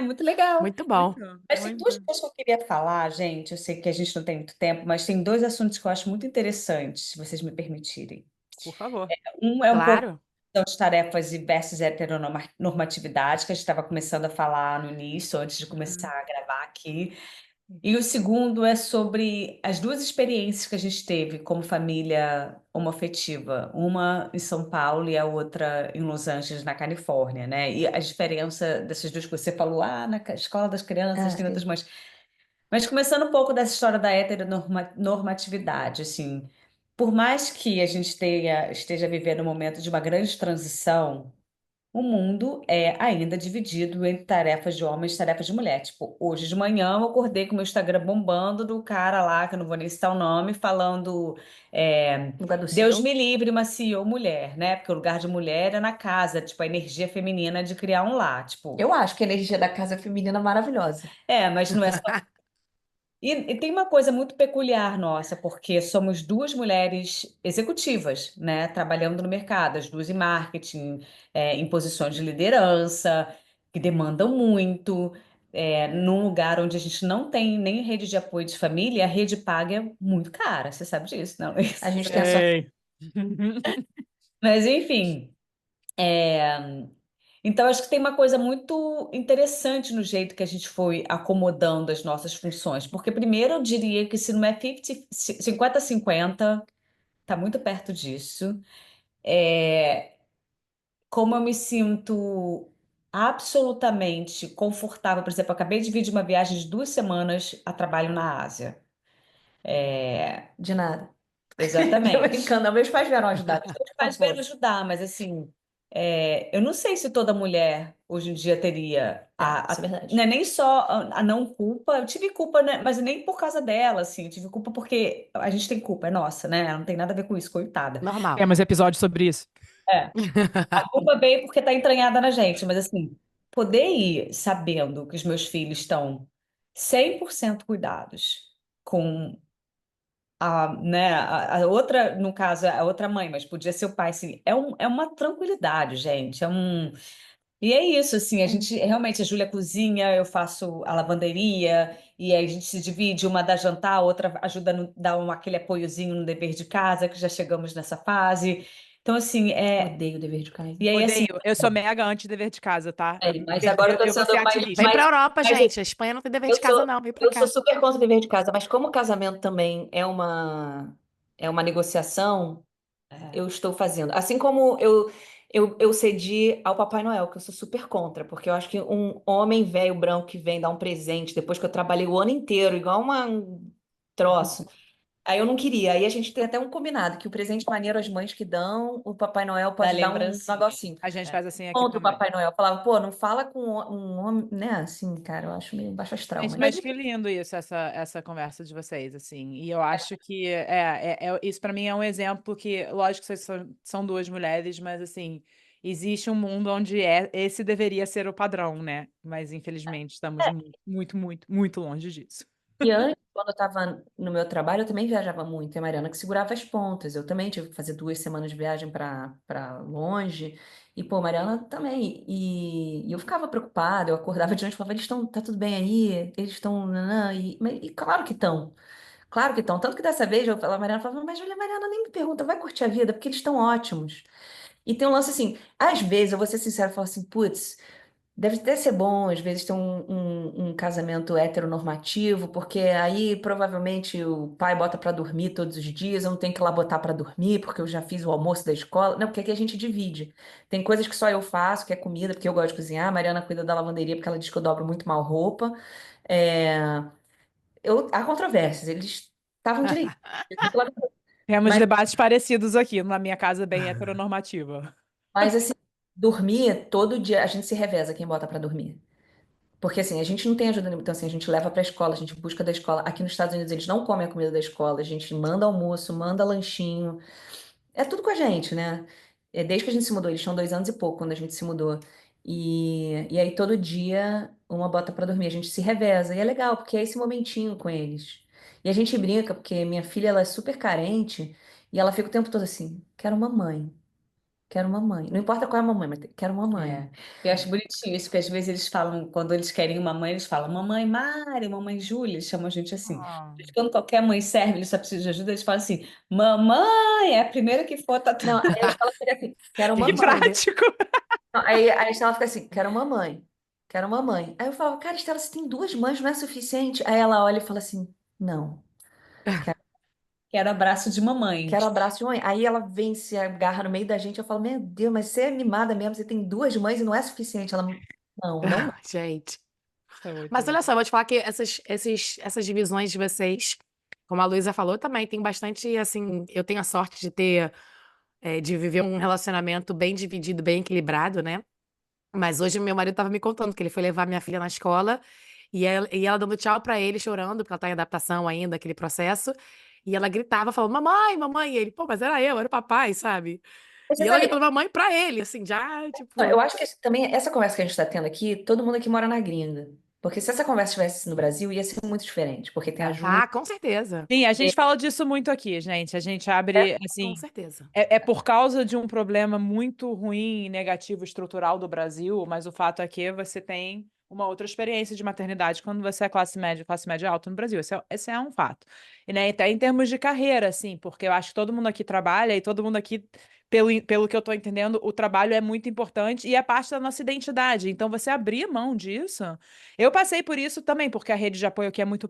muito legal. Muito bom. muito, Mas tem duas muito. coisas que eu queria falar, gente. Eu sei que a gente não tem muito tempo, mas tem dois assuntos que eu acho muito interessantes, se vocês me permitirem. Por favor. Um é um pouco Claro. de tarefas versus heteronormatividade, que a gente estava começando a falar no início, antes de começar a gravar aqui. E o segundo é sobre as duas experiências que a gente teve como família homoafetiva, uma em São Paulo e a outra em Los Angeles, na Califórnia, né? E a diferença dessas duas coisas. Você falou, na escola das crianças tem outras Sim. mães. Mas começando um pouco dessa história da heteronormatividade, assim, por mais que a gente esteja vivendo um momento de uma grande transição, o mundo é ainda dividido entre tarefas de homens e tarefas de mulher. Tipo, hoje de manhã eu acordei com o meu Instagram bombando do cara lá, que eu não vou nem citar o nome, falando Lugar do Deus CEO. me livre, uma CEO mulher, né? Porque o lugar de mulher é na casa, tipo, a energia feminina de criar um lar, tipo. Eu acho que a energia da casa feminina é maravilhosa. Mas não é só. E tem uma coisa muito peculiar nossa, porque somos duas mulheres executivas, né, trabalhando no mercado, as duas em marketing, em posições de liderança, que demandam muito, num lugar onde a gente não tem nem rede de apoio de família, a rede paga é muito cara, você sabe disso, não? A gente tem a sorte. Sei. Mas enfim. Então, acho que tem uma coisa muito interessante no jeito que a gente foi acomodando as nossas funções. Porque, primeiro, eu diria que se não é 50-50, está muito perto disso. É, como eu me sinto absolutamente confortável, por exemplo, eu acabei de vir de uma viagem de 2 semanas a trabalho na Ásia. De nada. Tô Exatamente. brincando, meus pais vieram ajudar. Meus pais vieram ajudar, mas assim, eu não sei se toda mulher hoje em dia teria Isso é não verdade. é nem só a não culpa, eu tive culpa, né, mas nem por causa dela, assim, eu tive culpa porque a gente tem culpa, é nossa, né? Não tem nada a ver com isso, coitada. Normal. Temos episódio sobre isso. É, a culpa veio porque tá entranhada na gente, mas assim, poder ir sabendo que os meus filhos estão 100% cuidados com a outra, no caso, a outra mãe, mas podia ser o pai, assim, é uma tranquilidade, gente, e é isso, assim, a gente, realmente, a Júlia cozinha, eu faço a lavanderia, e aí a gente se divide, uma dá jantar, a outra ajuda, dá aquele apoiozinho no dever de casa, que já chegamos nessa fase, então, assim, Odeio o dever de casa. e aí, assim, Odeio. Eu sou mega anti-dever de casa, tá? mas agora eu tô Eu vou ser sendo ativista. Vem pra Europa, mais gente. A Espanha não tem dever Eu de casa, sou, não. Vem pra eu sou cá. super contra o dever de casa, mas como o casamento também é uma negociação, eu estou fazendo. Assim como eu cedi ao Papai Noel, que eu sou super contra, porque eu acho que um homem velho branco que vem dar um presente depois que eu trabalhei o ano inteiro, igual um troço. Aí eu não queria. Aí a gente tem até um combinado, que o presente maneiro as mães que dão, o Papai Noel da pode dar um lembrancinha. negocinho. A gente faz assim aqui Contra o também. Papai Noel. Eu falava, pô, não fala com um homem, né? Assim, cara, eu acho meio baixo astral, Gente, mas mas que lindo isso, essa conversa de vocês, assim. E eu acho que isso para mim é um exemplo que, lógico que vocês são duas mulheres, mas assim, existe um mundo onde esse deveria ser o padrão, né? Mas infelizmente estamos muito, muito, muito longe disso. E antes, quando eu estava no meu trabalho, eu também viajava muito. E a Mariana que segurava as pontas. Eu também tive que fazer 2 semanas de viagem para longe. E, pô, Mariana também. E eu ficava preocupada. Eu acordava de noite e falava: eles estão, tá tudo bem aí? Eles estão. Nanã", e claro que estão. Claro que estão. Tanto que dessa vez eu falava, a Mariana falava: mas Julia, Mariana nem me pergunta, vai curtir a vida, porque eles estão ótimos. E tem um lance assim: às vezes, eu vou ser sincera, eu falo assim: putz. Deve até ser bom, às vezes, ter um casamento heteronormativo, porque aí provavelmente o pai bota pra dormir todos os dias, eu não tenho que ir lá botar pra dormir, porque eu já fiz o almoço da escola. Não, porque aqui a gente divide. Tem coisas que só eu faço, que é comida, porque eu gosto de cozinhar. A Mariana cuida da lavanderia, porque ela diz que eu dobro muito mal roupa. É, há controvérsias, eles estavam direito. Temos Mas, debates parecidos aqui, na minha casa bem heteronormativa. mas assim, dormir todo dia, a gente se reveza quem bota pra dormir. Porque assim, a gente não tem ajuda nenhuma. Então, assim, a gente leva para a escola, a gente busca da escola. Aqui nos Estados Unidos, eles não comem a comida da escola, a gente manda almoço, manda lanchinho. É tudo com a gente, né? Desde que a gente se mudou, eles tinham 2 anos e pouco quando a gente se mudou. E aí, todo dia, uma bota para dormir. A gente se reveza. E é legal, porque é esse momentinho com eles. E a gente brinca, porque minha filha, ela é super carente. E ela fica o tempo todo assim: quero mamãe, quero mamãe. Não importa qual é a mamãe, mas quero mamãe. Eu acho bonitinho isso, porque às vezes eles falam, quando eles querem uma mãe, eles falam mamãe Mari, mamãe Júlia, eles chamam a gente assim. Ah. Quando qualquer mãe serve, eles só precisam de ajuda, eles falam assim, mamãe, é a primeira que for, tá. Não, aí a Estela fica assim: quero Que mamãe. prático! Não, aí a Estela fica assim: quero mamãe, quero uma mãe. Aí eu falava, cara, Estela, você tem duas mães, não é suficiente? Aí ela olha e fala assim, não, Quero abraço de mamãe. quero abraço de mãe. Aí ela vem, se agarra no meio da gente, eu falo, meu Deus, mas você é mimada mesmo, você tem duas mães e não é suficiente. Ela, não, não. Gente. Isso é muito Mas bom. olha só, eu vou te falar que essas divisões de vocês, como a Luísa falou, também tem bastante, assim, eu tenho a sorte de de viver um relacionamento bem dividido, bem equilibrado, né? Mas hoje meu marido estava me contando que ele foi levar minha filha na escola e ela dando tchau pra ele, chorando, porque ela tá em adaptação ainda, aquele processo. E ela gritava, falando, mamãe, mamãe. E ele, pô, mas era o papai, sabe? Mas E você ela sabe, gritando mamãe pra ele, assim, já, eu tipo. acho que também, essa conversa que a gente está tendo aqui, todo mundo aqui mora na gringa. Porque se essa conversa estivesse no Brasil, ia ser muito diferente. Porque tem a É. Júlia. Ah, com certeza. Sim, a gente fala disso muito aqui, gente. A gente abre, Com assim, certeza. é por causa de um problema muito ruim e negativo estrutural do Brasil, mas o fato é que você tem uma outra experiência de maternidade quando você é classe média alta no Brasil. Esse é um fato. E, né, até em termos de carreira, assim, porque eu acho que todo mundo aqui trabalha e todo mundo aqui, pelo que eu estou entendendo, o trabalho é muito importante e é parte da nossa identidade. Então, você abrir mão disso. Eu passei por isso também, porque a rede de apoio aqui é muito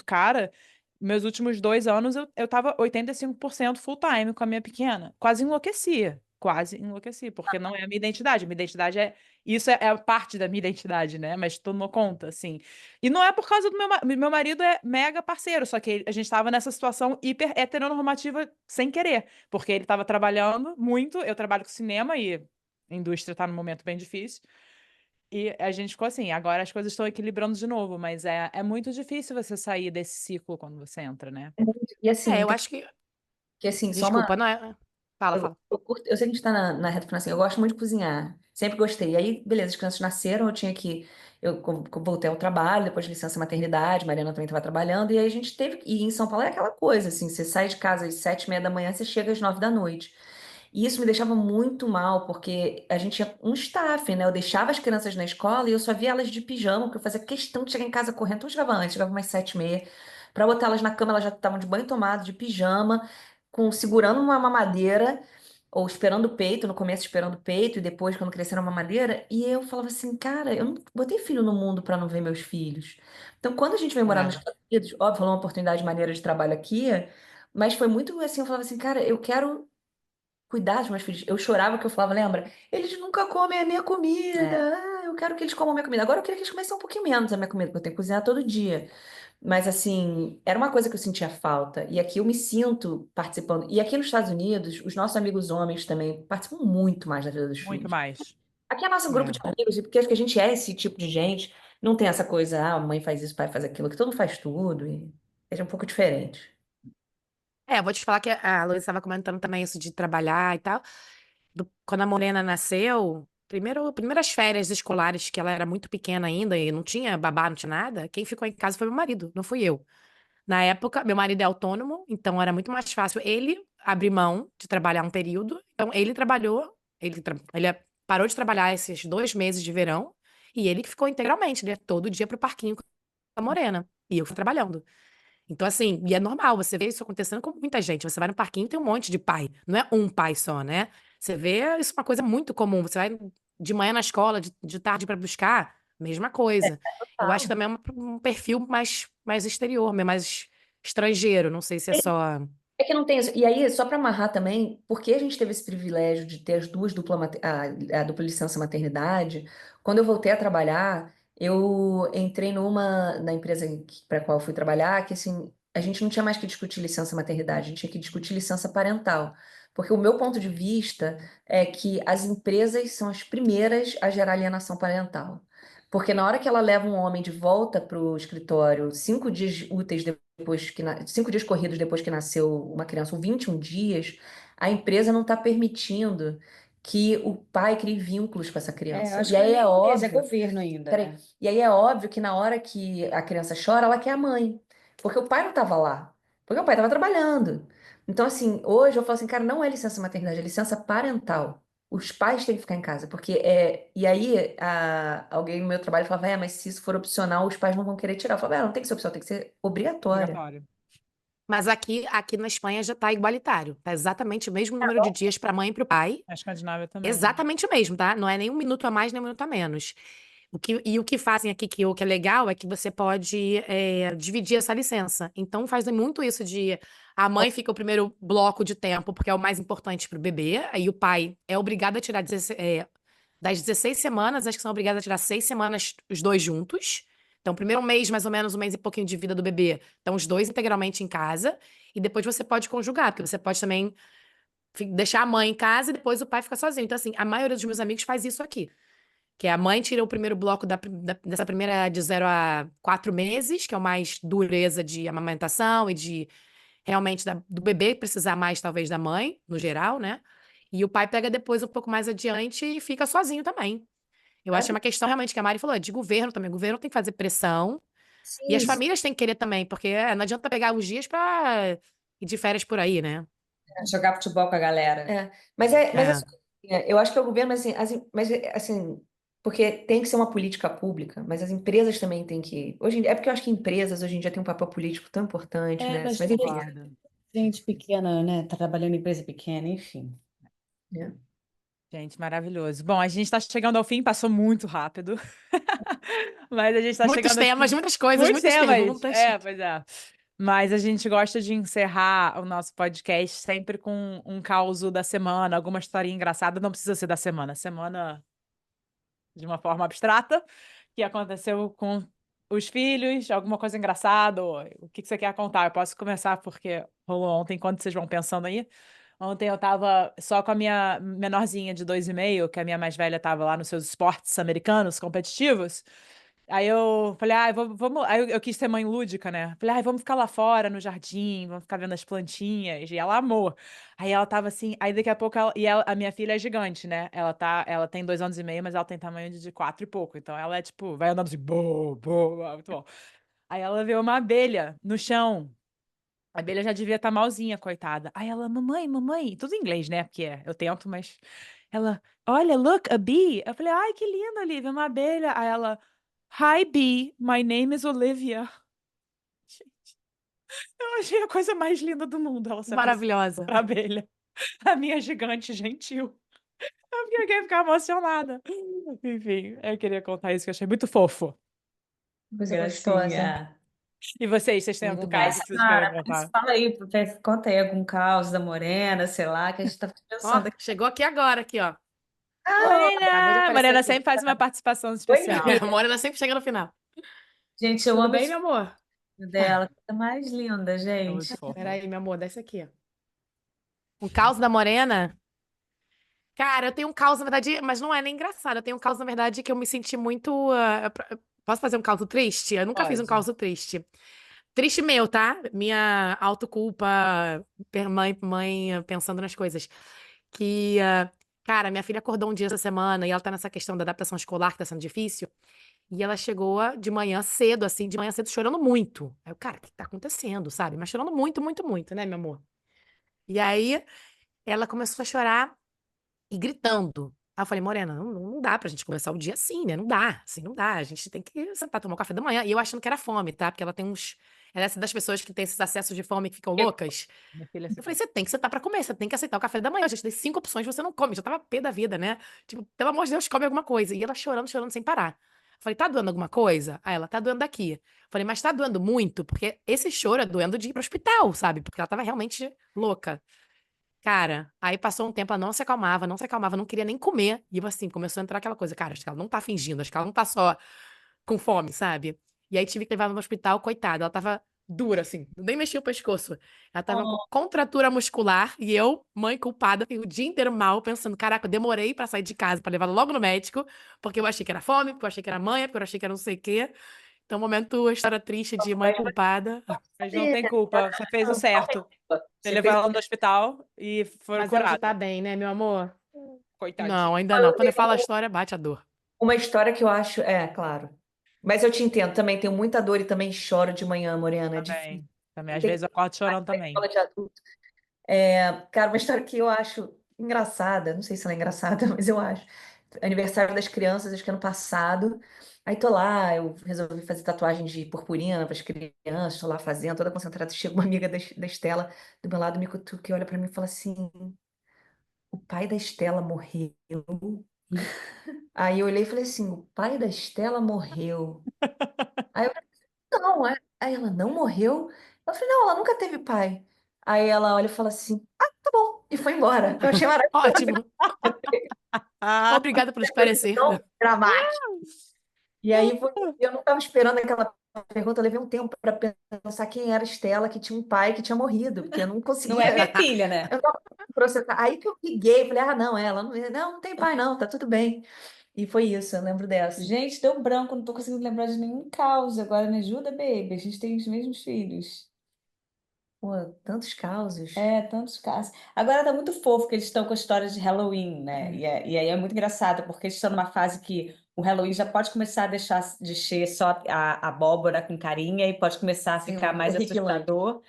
cara. Meus últimos 2 anos eu tava 85% full time com a minha pequena. Quase enlouquecia. Quase enlouqueci, porque não é a minha identidade. Minha identidade é. Isso é a parte da minha identidade, né? Mas tomou conta, assim. E não é por causa do meu marido é mega parceiro, só que a gente tava nessa situação hiper heteronormativa sem querer, porque ele tava trabalhando muito, eu trabalho com cinema e a indústria tá num momento bem difícil. E a gente ficou assim, agora as coisas estão equilibrando de novo, mas é muito difícil você sair desse ciclo quando você entra, né? E assim, Eu acho que assim, só uma. desculpa, não é. Fala, fala. Eu sei que a gente está na reta final, assim, eu gosto muito de cozinhar, sempre gostei. E aí, beleza, as crianças nasceram, eu tinha que. Voltei ao trabalho, depois de licença maternidade, Mariana também estava trabalhando, e aí a gente teve. E em São Paulo é aquela coisa, assim, você sai de casa às 7h30 da manhã, você chega às 9 da noite. E isso me deixava muito mal, porque a gente tinha um staff, né? Eu deixava as crianças na escola e eu só via elas de pijama, porque eu fazia questão de chegar em casa correndo. Então eu chegava antes, chegava umas 7h30. Para botar elas na cama, elas já estavam de banho tomado, de pijama, segurando uma mamadeira, ou esperando o peito, no começo esperando o peito, e depois, quando cresceram a mamadeira. E eu falava assim, cara, eu não botei filho no mundo para não ver meus filhos. Então, quando a gente veio morar nos É. Estados Unidos, óbvio, foi uma oportunidade maneira de trabalho aqui, mas foi muito assim, eu falava assim, cara, eu quero cuidar dos meus filhos. Eu chorava que eu falava, lembra? Eles nunca comem a minha É. comida. Ah, eu quero que eles comam a minha comida. Agora eu queria que eles comessem um pouquinho menos a minha comida, porque eu tenho que cozinhar todo dia. Mas assim, era uma coisa que eu sentia falta. E aqui eu me sinto participando. E aqui nos Estados Unidos, os nossos amigos homens também participam muito mais da vida dos Muito filhos. mais. Aqui é nosso grupo É. de amigos, e porque acho que a gente é esse tipo de gente. Não tem essa coisa, ah, a mãe faz isso, o pai faz aquilo, que todo mundo faz tudo. E é um pouco diferente. Eu vou te falar que a Luísa estava comentando também isso de trabalhar e tal. Quando a Morena nasceu, primeiras férias escolares, que ela era muito pequena ainda e não tinha babá, não tinha nada, quem ficou em casa foi meu marido, não fui eu. Na época, meu marido é autônomo, então era muito mais fácil ele abrir mão de trabalhar um período. Então, ele trabalhou, ele parou de trabalhar esses 2 meses de verão e ele que ficou integralmente, né? Todo dia pro parquinho com a Morena. E eu fui trabalhando. Então, assim, e é normal, você vê isso acontecendo com muita gente. Você vai no parquinho e tem um monte de pai. Não é um pai só, né? Você vê isso é uma coisa muito comum. Você vai de manhã na escola, de tarde para buscar, mesma coisa. Eu acho que também é um perfil mais exterior, mais estrangeiro. Não sei se é só. É que não tem isso. E aí, só para amarrar também, porque a gente teve esse privilégio de ter as duas a dupla licença maternidade, quando eu voltei a trabalhar, eu entrei na empresa para a qual eu fui trabalhar, que assim, a gente não tinha mais que discutir licença maternidade, a gente tinha que discutir licença parental. Porque o meu ponto de vista é que as empresas são as primeiras a gerar alienação parental. Porque na hora que ela leva um homem de volta para o escritório, 5 dias úteis depois 5 dias corridos depois que nasceu uma criança, ou 21 dias, a empresa não está permitindo que o pai crie vínculos com essa Eu criança. acho E que aí nem é empresa, é óbvio, governo ainda, peraí, né? e aí é óbvio que na hora que a criança chora, ela quer a mãe, porque o pai não estava lá, porque o pai estava trabalhando. Então, assim, hoje eu falo assim, cara, não é licença maternidade, é licença parental. Os pais têm que ficar em casa, porque é. E aí, alguém no meu trabalho falava, mas se isso for opcional, os pais não vão querer tirar. Eu falava, não tem que ser opcional, tem que ser obrigatória. Obrigatório. Mas aqui na Espanha já tá igualitário. Tá exatamente o mesmo número de dias para a mãe e para o pai. A Escandinávia também. Exatamente o mesmo, tá? Não é nem um minuto a mais, nem um minuto a menos. E o que fazem aqui, o que é legal, é que você pode dividir essa licença. Então, faz muito isso de a mãe fica o primeiro bloco de tempo, porque é o mais importante para o bebê, aí o pai é obrigado a tirar das 16 semanas, acho que são obrigados a tirar 6 semanas os dois juntos. Então, primeiro mês, mais ou menos, um mês e pouquinho de vida do bebê, estão os dois integralmente em casa, e depois você pode conjugar, porque você pode também deixar a mãe em casa e depois o pai fica sozinho. Então, assim, a maioria dos meus amigos faz isso aqui. Que é a mãe tira o primeiro bloco dessa primeira de 0 a 4 meses, que é o mais dureza de amamentação e de realmente do bebê precisar mais, talvez, da mãe, no geral, né? E o pai pega depois um pouco mais adiante e fica sozinho também. Eu acho que é uma questão realmente que a Mari falou, é de governo também. O governo tem que fazer pressão e as Sim, sim. famílias têm que querer também, porque não adianta pegar os dias pra ir de férias por aí, né? Jogar futebol com a galera. Mas É. assim, eu acho que é o governo, mas assim, porque tem que ser uma política pública, mas as empresas também têm que. É porque eu acho que empresas hoje em dia têm um papel político tão importante, né? Mas Mas tem enfim. Concordo. gente pequena, né? Tá trabalhando em empresa pequena, enfim. É. Gente, maravilhoso. Bom, a gente está chegando ao fim, passou muito rápido. Mas a gente está Muitos chegando ao temas, fim. muitas coisas, Muitos muitas temas. perguntas. Pois é. Mas a gente gosta de encerrar o nosso podcast sempre com um causo da semana, alguma historinha engraçada. Não precisa ser da semana, semana de uma forma abstrata, que aconteceu com os filhos, alguma coisa engraçada, ou o que você quer contar? Eu posso começar porque rolou ontem, enquanto vocês vão pensando aí. Ontem eu tava só com a minha menorzinha de 2,5, que a minha mais velha tava lá nos seus esportes americanos competitivos. Aí eu falei, vamos. Aí eu quis ser mãe lúdica, né? Falei, vamos ficar lá fora no jardim, vamos ficar vendo as plantinhas. E ela amou. Aí ela tava assim, aí daqui a pouco a minha filha é gigante, né? Ela tem 2 anos e meio, mas ela tem tamanho de 4 e pouco. Então ela é tipo, vai andando assim, muito bom. Aí ela vê uma abelha no chão. A abelha já devia estar malzinha, coitada. Aí ela, mamãe, tudo em inglês, né? Porque eu tento, mas. Ela, olha, look, a bee. Eu falei, ai, que lindo, Olivia, uma abelha. Aí ela, hi, bee, my name is Olivia. Gente, eu achei a coisa mais linda do mundo. Ela se apresentou Maravilhosa. pra abelha. A minha gigante gentil. Eu fiquei ficar emocionada. Enfim, eu queria contar isso que eu achei muito fofo. Coisa gostosa. E vocês têm algum Muito caso bem. que vocês queiram Cara, mas contar? fala aí, conta aí algum caos da Morena, sei lá, que a gente tá Ó, pensando aqui. chegou aqui agora, aqui, ó. Acabou de Morena! aparecer Morena aqui. sempre faz uma participação Oi, especial. filha. A Morena sempre chega no final. Gente, eu Tudo amo bem, esse meu amor? filho dela, coisa mais linda, É muito gente. fofo. Peraí, meu amor, desce aqui. Um caos da Morena? Cara, eu tenho um caos, na verdade, mas não é nem engraçado. Eu tenho um caos, na verdade, que eu me senti muito. Posso fazer um caos triste? Eu nunca fiz um Pode. caos triste. Triste meu, tá? Minha autoculpa, mãe pensando nas coisas. Que, cara, minha filha acordou um dia essa semana e ela tá nessa questão da adaptação escolar que tá sendo difícil. E ela chegou de manhã cedo, assim, de manhã cedo, chorando muito. Aí eu, cara, o que tá acontecendo, sabe? Mas chorando muito, muito, muito, né, meu amor? E aí ela começou a chorar e gritando. Aí eu falei, Morena, não dá pra gente começar o dia assim, né? Não dá, assim, não dá. A gente tem que sentar, tomar um café da manhã. E eu achando que era fome, tá? Porque ela tem uns. Ela é essa das pessoas que tem esses acessos de fome que ficam loucas. Minha filha Eu falei, você tem que sentar pra comer, você tem que aceitar o café da manhã. Eu já te dei 5 opções, você não come. Já tava pé da vida, né? Tipo, pelo amor de Deus, come alguma coisa. E ela chorando, chorando sem parar. Eu falei, tá doendo alguma coisa? Aí ela, tá doendo daqui. Eu falei, mas tá doendo muito? Porque esse choro é doendo de ir pro hospital, sabe? Porque ela tava realmente louca. Cara, aí passou um tempo, ela não se acalmava, não se acalmava, não queria nem comer. E eu assim, começou a entrar aquela coisa, cara, acho que ela não tá fingindo, acho que ela não tá só com fome, sabe? E aí tive que levar ela no hospital, coitada, ela tava dura, assim, nem mexia o pescoço. Ela tava com Oh, contratura muscular e eu, mãe culpada, fiquei o dia inteiro mal, pensando, caraca, eu demorei pra sair de casa, pra levar ela logo no médico, porque eu achei que era fome, porque eu achei que era mãe, porque eu achei que era não sei o quê. Então, momento, história triste de mãe Mas culpada. Mas não você tem culpa, você fez o não tem certo. culpa. Você Você levou fez. ela no hospital e foi Mas ela já tá curada. bem, né, meu amor? Não, Coitadinha. ainda não. Quando eu falo a história, bate a dor. Uma história que eu acho. É, claro. Mas eu te entendo também, tenho muita dor e também choro de manhã, Morena. É difícil. Também. Também, às Tem que vezes eu acordo ir chorando pra também. escola de adulto. Cara, uma história que eu acho engraçada, não sei se ela é engraçada, mas eu acho. Aniversário das crianças, acho que ano passado. Aí tô lá, eu resolvi fazer tatuagem de purpurina para as crianças, tô lá fazendo, toda concentrada. Chega uma amiga da Estela do meu lado, me cutuca e olha para mim e fala assim: o pai da Estela morreu Aí eu olhei e falei assim, o pai da Estela morreu. Aí eu falei, não, é. Aí ela, não morreu? Eu falei, não, ela nunca teve pai. Aí ela olha e fala assim, ah, tá bom. E foi embora. Eu achei maravilhoso, Ótimo. Obrigada por esclarecer. tão dramático. E aí eu não estava esperando aquela pergunta, eu levei um tempo para pensar quem era a Estela, que tinha um pai que tinha morrido, porque eu não Não é conseguia. minha filha, né? Eu tava processar. Aí que eu liguei, falei, ah, não, ela não tem pai, não, tá tudo bem. E foi isso, eu lembro dessa. Gente, deu branco, não tô conseguindo lembrar de nenhum caos. Agora me ajuda, baby. A gente tem os mesmos filhos. Pô, tantos causos. É, tantos casos. Agora tá muito fofo que eles estão com a história de Halloween, né? E aí é muito engraçado, porque eles estão numa fase que o Halloween já pode começar a deixar de ser só a abóbora com carinha e pode começar a Sim, ficar mais horripilante. assustador.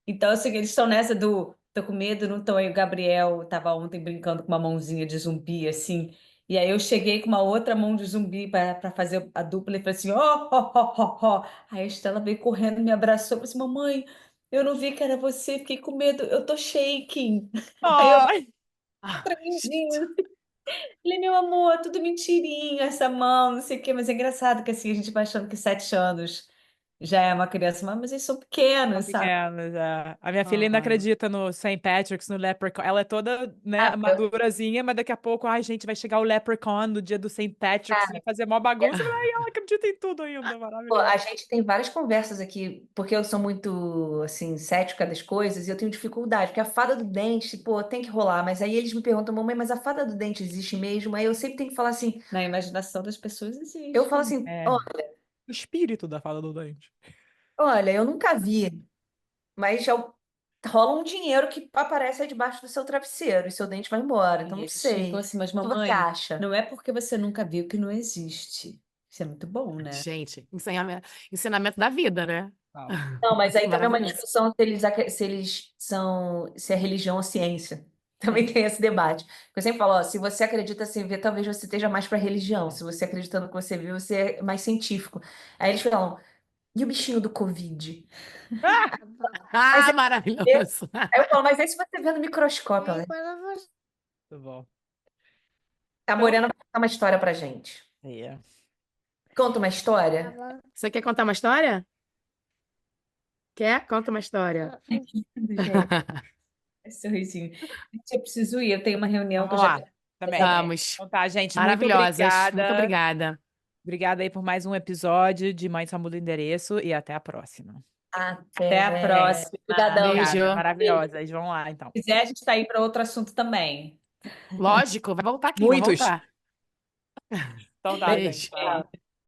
Então, assim, eles estão nessa do tô com medo, não tô. Aí o Gabriel tava ontem brincando com uma mãozinha de zumbi, assim. E aí eu cheguei com uma outra mão de zumbi para fazer a dupla e falei assim, ó, ó, ó, ó, ó. Aí a Estela veio correndo, me abraçou, falou assim, mamãe, eu não vi que era você, fiquei com medo, eu tô shaking. Aí eu Ai, Ah, tremidinho. Falei, meu amor, tudo mentirinha, essa mão, não sei o quê, mas é engraçado que assim, a gente vai achando que 7 anos já é uma criança, mas eles são são pequenos, sabe? pequenos, é. A minha filha ainda Ai. acredita no Saint Patrick's, no Leprechaun. Ela é toda, né, Ah, madurazinha, mas daqui a pouco, ai, gente, vai chegar o Leprechaun no dia do Saint Patrick's, vai fazer mó bagunça. Ai, ela acredita em tudo ainda, pô, maravilhoso. a gente tem várias conversas aqui, porque eu sou muito, assim, cética das coisas e eu tenho dificuldade, porque a fada do dente, pô, tem que rolar, mas aí eles me perguntam, mamãe, mas a fada do dente existe mesmo? Aí eu sempre tenho que falar assim, Na imaginação das pessoas eu falo existe. assim, É, o espírito da fada do dente. olha, eu nunca vi, mas já rola um dinheiro que aparece aí debaixo do seu travesseiro e seu dente vai embora, então E não eles ficam sei. assim, mas O que você mamãe, acha? não é porque você nunca viu que não existe. Isso é muito bom, né? gente, ensinamento da vida, né? Fala. Não, mas aí também é uma Maravilhoso. discussão se é religião ou ciência. Também tem esse debate. Eu sempre falo, ó, se você acredita sem ver, talvez você esteja mais para religião. Se você acredita no que você viu, você é mais científico. Aí eles falam, e o bichinho do Covid? Ah, Mas Ah, aí, maravilhoso. aí eu falo, mas aí se você vê no microscópio, ela, muito bom. a Então, Morena vai contar uma história pra gente. é. Conta uma história? Você quer contar uma história? Quer? Conta uma história. Gente, esse sorrisinho. Gente, eu preciso ir, eu tenho uma reunião que eu Vamos já lá, tenho que também. fazer. Vamos. Então tá, gente, muito Maravilhosas. Muito obrigada. obrigada. Obrigada aí por mais um episódio de Mãe Só Muda o Endereço e até a próxima. Até a Até. próxima. Obrigadão, Beijo. Obrigada, Beijo. maravilhosas. Vamos lá, então. Se quiser, a gente está aí para outro assunto também. Lógico, vai voltar aqui, vai Muitos. voltar. Então tá, gente. Beijo. Vai lá.